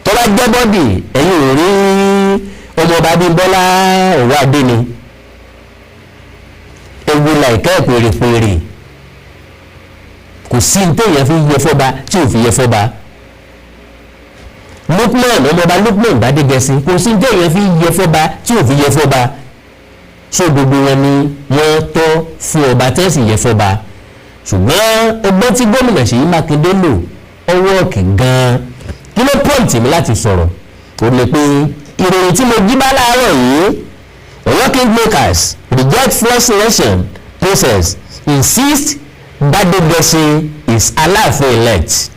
S2: tó bá jẹ́ bọ́dì ẹ̀yìn ò rí ọmọọba Abímbọ́lá Owoade ni ewu làìkẹ́ pèrèpèrè kò sí ní téèyàn fi yẹ fọ́ba tí ò fi yẹ fọ́ba Lukman ọmọọba Lukman Gbádégẹṣin kò sí ní téèyàn fi yẹ fọ́ba tí ò fi yẹ fọ́ba so gbogbo wọn ni wọ́n tọ́ fún ọba tẹ́sí yẹ fọba ṣùgbọ́n ọgbọ́n tí gómìnà Ṣèyí Mákindé lò ọwọ́ ọ̀kì gan-an kí ló pọ́ǹtì mi láti sọ̀rọ̀ ó lè pe ìròyìn tí mo jí bá láàárọ̀ yìí Ọ̀yọ́ kingmakers reject flood selection process insist Ladigbolu is Alaafin elect.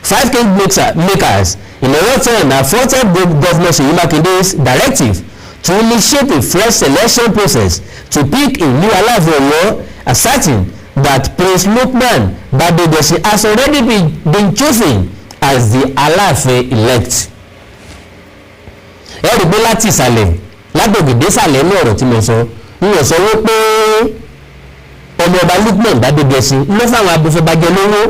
S2: 5 kingmakers in Oyo Town have faulted Governor Ṣèyí Mákindé's directive to initiate a fresh selection process to pick a new Alaafin Oyo, asserting that Prince Lukman Ladigbolu has already been chosen as the Alaafin elect. Ẹ̀rí pé láti ìsàlẹ̀ lágbègbè ìsàlẹ̀ ní ọ̀rọ̀ tí mo sọ wípé ọmọ ọba Lukman Ladigbolu ló fáwọn abofọbajẹ lówó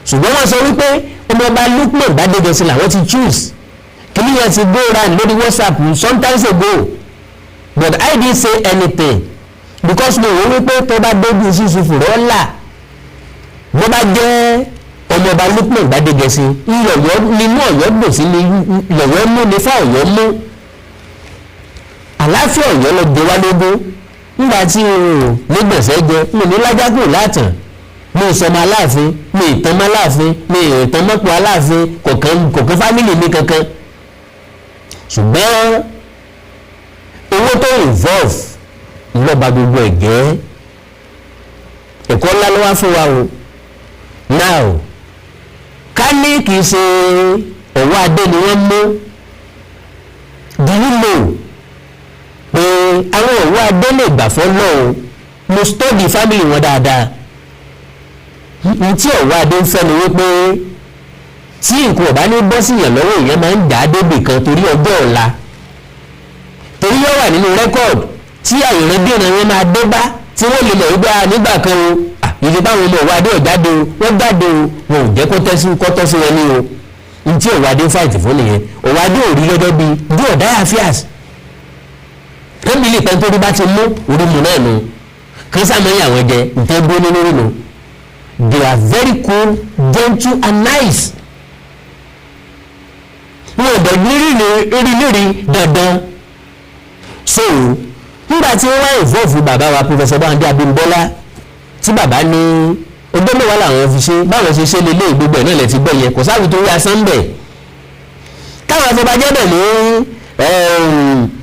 S2: ṣùgbọ́n wọ́n sọ wípé ọmọ ọba Lukman Ladigbolu làwọn ti choose kìíní yẹn ti go round lórí WhatsApp sometimes ago but I didn't say anything because mo wò wípé tó bá dójú sísun fùrọ̀ ọ̀la bó bá jẹ́ ọmọ ọba Lukman Ladigbolu iyọ̀yọ́ nínú Ọ̀yọ́ gbòsí ni yọ̀yọ́ mú ní fá Ọ̀yọ́ mú Àlàáfíà Ọ̀yọ́ lọ gbé wá lógún nígbà tí o nígbẹ̀sẹ̀ jẹ mo ní lájágùn látàn mo sọmọ Aláàfin mi ìtànmọ́ Aláàfin mi ìtànmọ́pọ̀ Aláàfin kọ̀ọ̀kan fámìlì mi kankan ṣùgbọ́n owó tó involve lọ́ba gbogbo ẹ̀gẹ́ ẹ̀kọ́ ńlá ló wá fún wa o now ká ní kì í ṣe Owoade ni wọ́n mú do you know pé àwọn Owoade lè gbà fọ́lọ́ o mo study family wọn dáadáa n tí Owoade ń fẹ́ ni wípé tí nǹkan ọ̀bá ní bọ́ sí yàn lọ́wọ́ èèyàn máa ń dà á débì kan torí ọjọ́ ọ̀la torí yóò wà nínú rẹ́kọ̀dù tí àyẹ̀rẹ́ bí ọ̀nà wọn máa dé bá tí wọ́n lè mọ̀ wípé nígbà kan o ìdí báwọn ọmọ Owoade ọ̀jáde o wọ́n jáde o wọn ò jẹ́ kó tọ́ sí wọn ní o n tí Owoade ń fàìtì fún nìyẹn Owoade ò rí gẹ́gẹ́ bí do or die affairs kẹ́mílì pẹ́ nítorí bá ti mú orí mu náà nù kí sàmẹ́yìn àwọn jẹ nǹkan gbó nínú nínú they are very cool gentle and nice wọn ò dẹ̀ lérí dandan so nígbà tí wọ́n wá ìfọ́ọ̀fù bàbá wa Professor Bándé Abímbọ́lá tí bàbá ní ọdún mẹ́wàá làwọn fi ṣe báwọn ṣe ṣe lélẹ̀ gbogbo ẹ̀ náà lè ti gbọ́ yẹn kò sáàbì tó rí asán bẹ̀ káwọn afọbajẹ́ bẹ̀ ní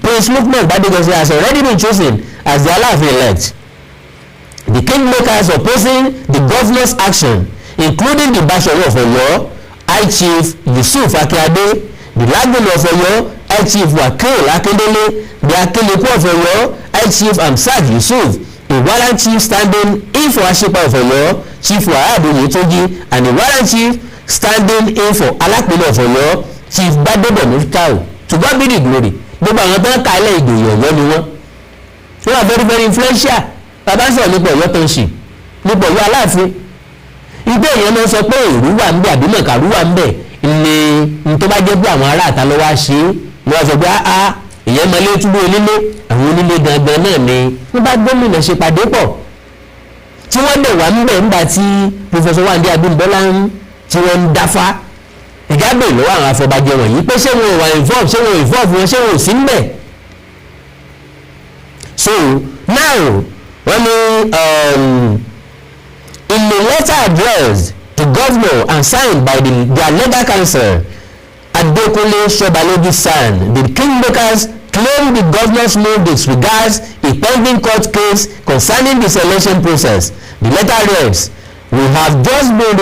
S2: Prince Lukman Ladigbolu has already been chosen as the Alaafin elect. The kingmakers opposing the governor's action, including the Basharu of Oyo, High Chief Yusuf Akíade, the Ladigbolu of Oyo, High Chief Wakil Akindele, the Akeleku of Oyo, High Chief Amsad Yusuf, the warrant chief standing in for Ashipa of Oyo, Chief Wàhálà, and the warrant chief standing in for Alaafin of Oyo, Chief Badebo. To God be the glory. Gbogbo àwọn tó ń ka ilé ìgbòho Ọ̀yọ́ ni wọ́n are very very influential. Bàbá sọ̀rọ̀ nípa Ọ̀yọ́ township nípa Ọ̀yọ́ Aláàfin ìgbé èèyàn náà sọ pé ìrú wà ń bẹ àbí mọ̀kàrú wà ń bẹ ní tó bá jẹ́ pé àwọn ará àta ló wá ṣe é ni wọ́n sọ pé èèyàn mọ ilé túbú onílé àwọn onílé gangan náà ni wọ́n bá gómìnà ṣe pàdé pọ̀ tí wọ́n dẹ̀ wà ń bẹ̀ nígbà tí Professor Bándé Abímbọ́lá tí wọ́n ń dáfá ìjábẹ̀ lọ́wọ́ àwọn afọbajẹ wọ̀nyí pé ṣé wọn wà involve wọn ṣé wọn ò sí ń bẹ̀. So now wọ́n ní in a letter addressed to governor and signed by their legal counsel Adekunle Sobaloju San, the kingmakers claim the governor's move disregards a pending court case concerning the selection process. The letter reads, "We have just been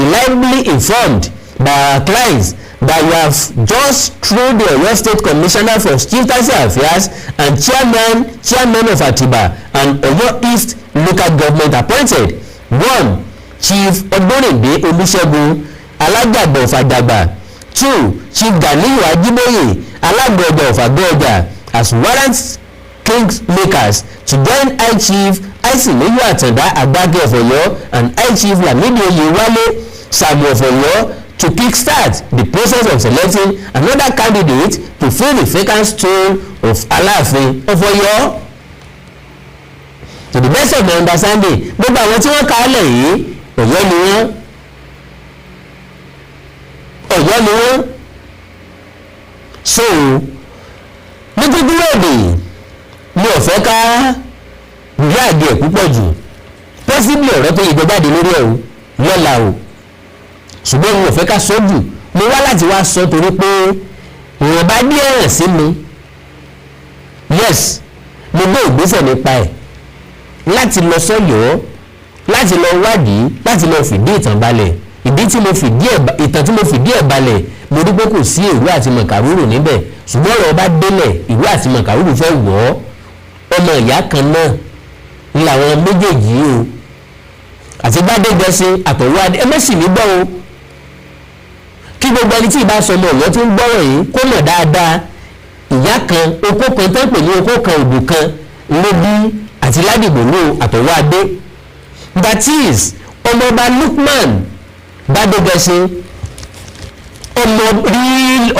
S2: reliably informed by our clients that we have just through the Oyo State Commissioner for Chieftaincy Affairs and chairman of Atiba and Oyo East local government appointed. 1. Chief Odorinde Olusegun Alajagba of Ajagba. 2. Chief Ganiyu Ajiboye Alagboja of Agboja as warrant kingmakers to join High Chief Aisimiyu Atanda Agbage of Oyo and High Chief Lamidi Oyewale Samu of Oyo to kickstart the process of selecting another candidate to fill the vacant stool of Alaafin of Oyo." To the best of my understanding, gbogbo àwọn tí wọ́n kà á lẹ̀ yìí Ọ̀yọ́ ni wọ́n. So ní kúkúrú èdè mi ò fẹ́ ká ìyá àgbẹ̀ púpọ̀ jù pọ́sibí ọ̀rọ̀ tó yẹ jáde lórí ẹ̀ o lọ́la o ṣùgbọ́n mi ò fẹ́ ká sọ jù mo wá láti wá sọ torí pé èèyàn bá ní ẹ̀rẹ̀ sí mi yes mo gbé ìgbésẹ̀ nípa ẹ̀ láti lọ sọ́yọ́ láti lọ wádìí láti lọ fìdí ìtàn balẹ̀ ìtàn tí mo fìdí ẹ̀ balẹ̀ mo rí pé kò sí ìwé àti mọ̀kàrúrù níbẹ̀ ṣùgbọ́n ọ̀rọ̀ bá délẹ̀ ìwé àti mọ̀kàrúrù fẹ́ wọ̀ ọ́ ọmọ ìyá kan náà ní làwọn méjèèjì o àti Gbádégẹṣin àtọ̀wádé ẹ mẹ́sì ní gbọ́ o kí gbogbo ẹni tí ì bá sọ ọmọ Ọ̀yọ́ tí ń gbọ́rọ̀ yìí kó mọ̀ dáadáa ìyá kan okó kan tó ń pè ní okó kan òdù kan ló bí àti Ladigbolu àtọ̀wádé that is ọmọọba Lukman Gbádégẹṣin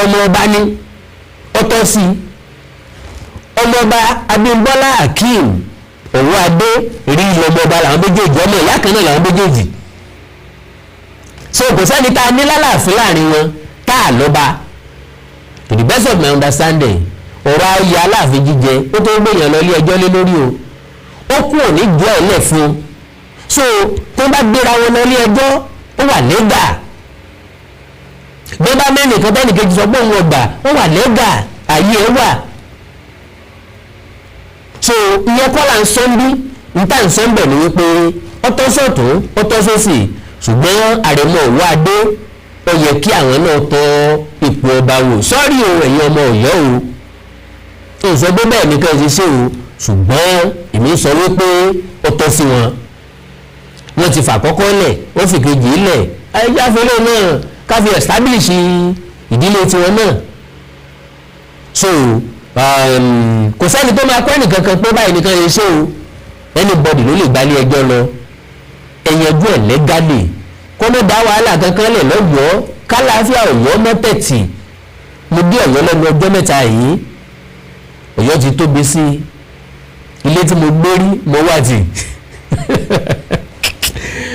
S2: ọmọọba ní ọtọ́ sí ọmọọba Abímbọ́lá Akeem Owoade rí ọmọọba làwọn méjèèjì ọmọ ìyá kan náà làwọn méjèèjì so kò sẹ́ni tá a ní lálàáfíà láàrin wọn tá a lọ́ba to the best of my understanding ọ̀rọ̀ ayé Aláàfin jíjẹ ó tó gbèyàn lọ ilé ẹjọ́ lé lórí o ó kú òní jọ ẹ̀lẹ́ fún so tó bá gbéra wọn lọ ilé ẹjọ́ ó wà lẹ́gà bí bá mẹ́rin kan bẹ́ẹ̀ nìkejì sọ pé òun ọgbà ó wà lẹ́gà ayé ẹ wà so ìyẹn kọ́ là ń sọ bí níta ń sọ ń bẹ̀ ní wípé ọtọ́ sọ̀tún ọtọ́ sósì ṣùgbọ́n àrẹ̀mọ Owoade ó yẹ kí àwọn náà tọ́ ipò ọba wò sọ́rí o ẹ̀yin ọmọ Ọ̀yọ́ o ìsọ pé bẹ́ẹ̀ ní kẹ́hìn ṣe o ṣùgbọ́n èmi sọ wípé ó tọ́ sí wọn wọ́n ti fà kọ́kọ́ lẹ̀ wọ́n fi kejì lẹ̀ ayáfẹ́lẹ́ náà káfí establish ìdílé tiwọn náà so kò sẹ́ni tó máa kọ́ ẹnìkan kan pé báyìí nìkan ṣe ṣe o anybody ló lè gbalé ẹjọ́ lọ ẹ̀yẹ́jú ẹ̀ lẹ́gàlè kó ló dá wàhálà kankan lẹ̀ lọ́yọ̀ọ́ kálàáfíà Ọ̀yọ́ mọ́tẹ̀tì mo dé Ọ̀yọ́ lẹ́nu ọjọ́ mẹ́ta yìí Ọ̀yọ́ ti tóbi sí ilé tí mo gbé rí mo wá tì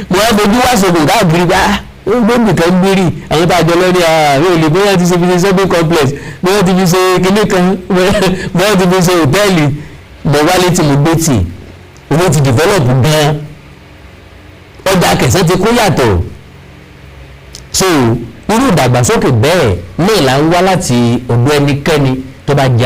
S2: mo wá fojú wá sọ̀rọ̀ káàkiri bá gbóngbò kan gbérí àwọn tá a jọ lọ́rí àwọn olè bóyá ti ṣe fi ṣe shopping complex bóyá ti fi ṣe kinní kan bóyá ti fi ṣe hòtẹ́ẹ̀lì mo wálé tí mo gbé tì owó ti develop gan ọjà kẹsàn ti kó yàtọ̀ so irú ìdàgbàsókè bẹ́ẹ̀ náà là ń wá láti ọ̀dọ̀ ẹnikẹ́ni tó bá jẹ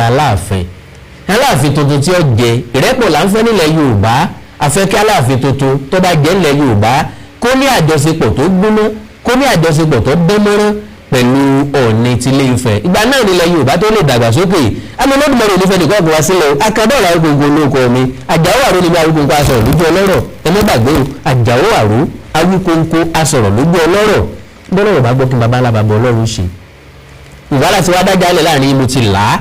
S2: Aláàfin tuntun tí ó jẹ ìrẹ́pọ̀ là ń fẹ́ nílẹ̀ Yorùbá afẹ́kẹ́ Aláàfin tuntun tó bá jẹ nílẹ̀ Yorùbá kó ní àjọṣepọ̀ tó gbóná kó ní àjọṣepọ̀ tó dánmọ́rán pẹ̀lú Ọọ̀ni tilé Ifẹ̀ ìgbà náà nílẹ̀ Yorùbá tó lè dàgbàsókè amúlòdùmọ̀rẹ̀ onífẹ́ nìkan kò wá sílẹ̀ akadọ́ọ̀lá gbogbo olóko mi Àjàó Àró níbi Awíkóńkó asọ̀rọ̀ lójú ọlọ́rọ̀ ẹ̀mẹ́gbàgbé Àjàó Àró Awíkóńkó asọ̀rọ̀ lójú ọlọ́rọ̀ bọ́lọ́rọ̀ bá gbọ́ kí baba ńlá baba Ọlọ́run ṣe ìwádà tí wàá dájà lẹ̀ láàrin mo ti là á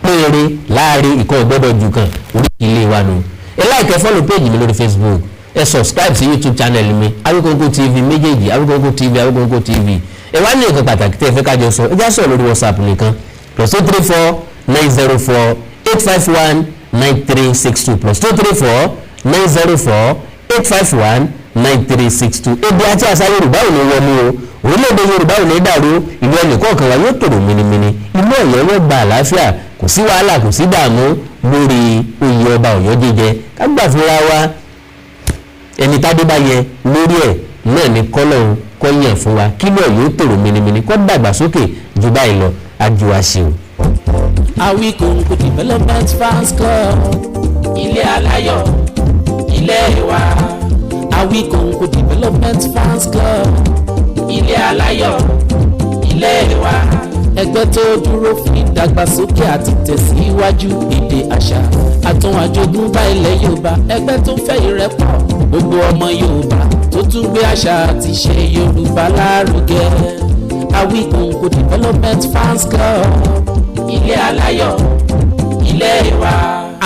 S2: péré láàrin ìkọ́ ìgbọ́dọ̀ jù kan orí ilé wa nù ẹ like ẹ follow page mi lórí Facebook ẹ subscribe sí YouTube channel mi Awíkóńkó TV méjèèjì Awíkóńkó TV Awíkóńkó TV ẹ wá ní nǹkan pàtàkì tẹ́ ẹ fẹ́ kájọ sọ ẹ já sọ̀rọ̀ lórí WhatsApp nìkan +234 904 851 9362 +234 904 851 9362 èdè àti àṣà Yorùbá ò ní wọnú o orílẹ̀-èdè Yorùbá ò ní dàrú ìlú ẹnìkọ̀ọ̀kan wa yóò tòrò minimini ìlú Ọ̀yọ́ yóò gba àlàáfíà kò sí wàhálà kò sí dààmú lórí oyè ọba Ọ̀yọ́ jíjẹ ká gbà fúnra wa ẹni tádé bá yẹ lórí ẹ̀ náà ní kọ́lọ́run kọ́ yàn fún wa kí lóò yóò tòrò minimini kọ́ dàgbàsókè ju báyìí lọ ájú wa ṣe o.
S5: Awíkóńkó development fans club ilé aláyọ̀ ilé wa. Awíkóńkó development fans club ilé aláyọ̀ ilé wa. Ẹgbẹ́ tó dúró fún ìdàgbàsókè àti tẹ̀síwájú èdè àṣà àtún àjogúnbá ilẹ̀ Yorùbá. Ẹgbẹ́ tó fẹ́ ìrẹ́pọ̀ gbogbo ọmọ Yorùbá tó tún gbé àṣà àti ìṣe Yorùbá lárugẹ. Awíkóńkó development fans club ilé aláyọ̀ ilé wa.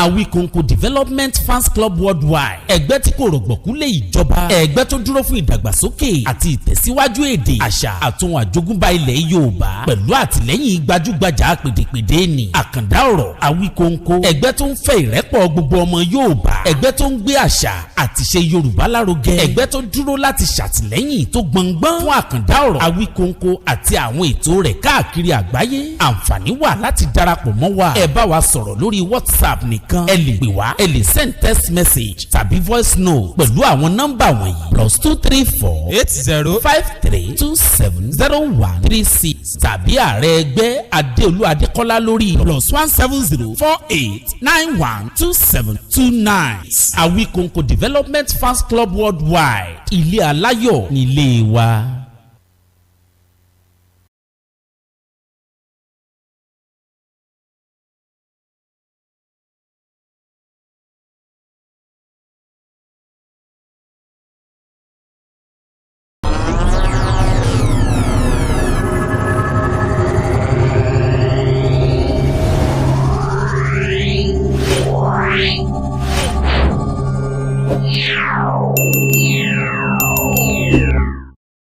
S5: Awikonko Development Fans Club Worldwide, ẹgbẹ́ tí kò rọ̀gbọ̀kú lé ìjọba, ẹgbẹ́ tó dúró fún ìdàgbàsókè àti ìtẹ̀síwájú èdè, àṣà àtún àjogúnbá ilẹ̀ Yorùbá pẹ̀lú àtìlẹ́yìn gbajúgbajà pèdèpèdè ni àkàndá ọ̀rọ̀ Awikonko, ẹgbẹ́ tó ń fẹ́ ìrẹ́pọ̀ gbogbo ọmọ Yorùbá, ẹgbẹ́ tó ń gbé àṣà àti ṣe Yorùbá lárugẹ, ẹgbẹ́ tó dúró láti ṣàtìlẹ́yìn tó gbọ̀ngbọ́n fún àkàndá ọ̀rọ̀ Awikonko àti àwọn ètò rẹ̀ káàkiri àgbáyé. Àǹfààní wà láti darapọ̀ mọ́ wa. Ẹ bá wa sọ̀rọ̀ lórí WhatsApp nìkan, ẹ lè pè wá, ẹ lè send text message tàbí voice note pẹ̀lú àwọn nọ́mbà wọ̀nyí +234 8053 270136 tàbí ààrẹ ẹgbẹ́ Adéolú Adékọ́lá lórí +170 48912729. Awikonko Development Fans Club Worldwide, ilé aláyọ̀ nílé wa.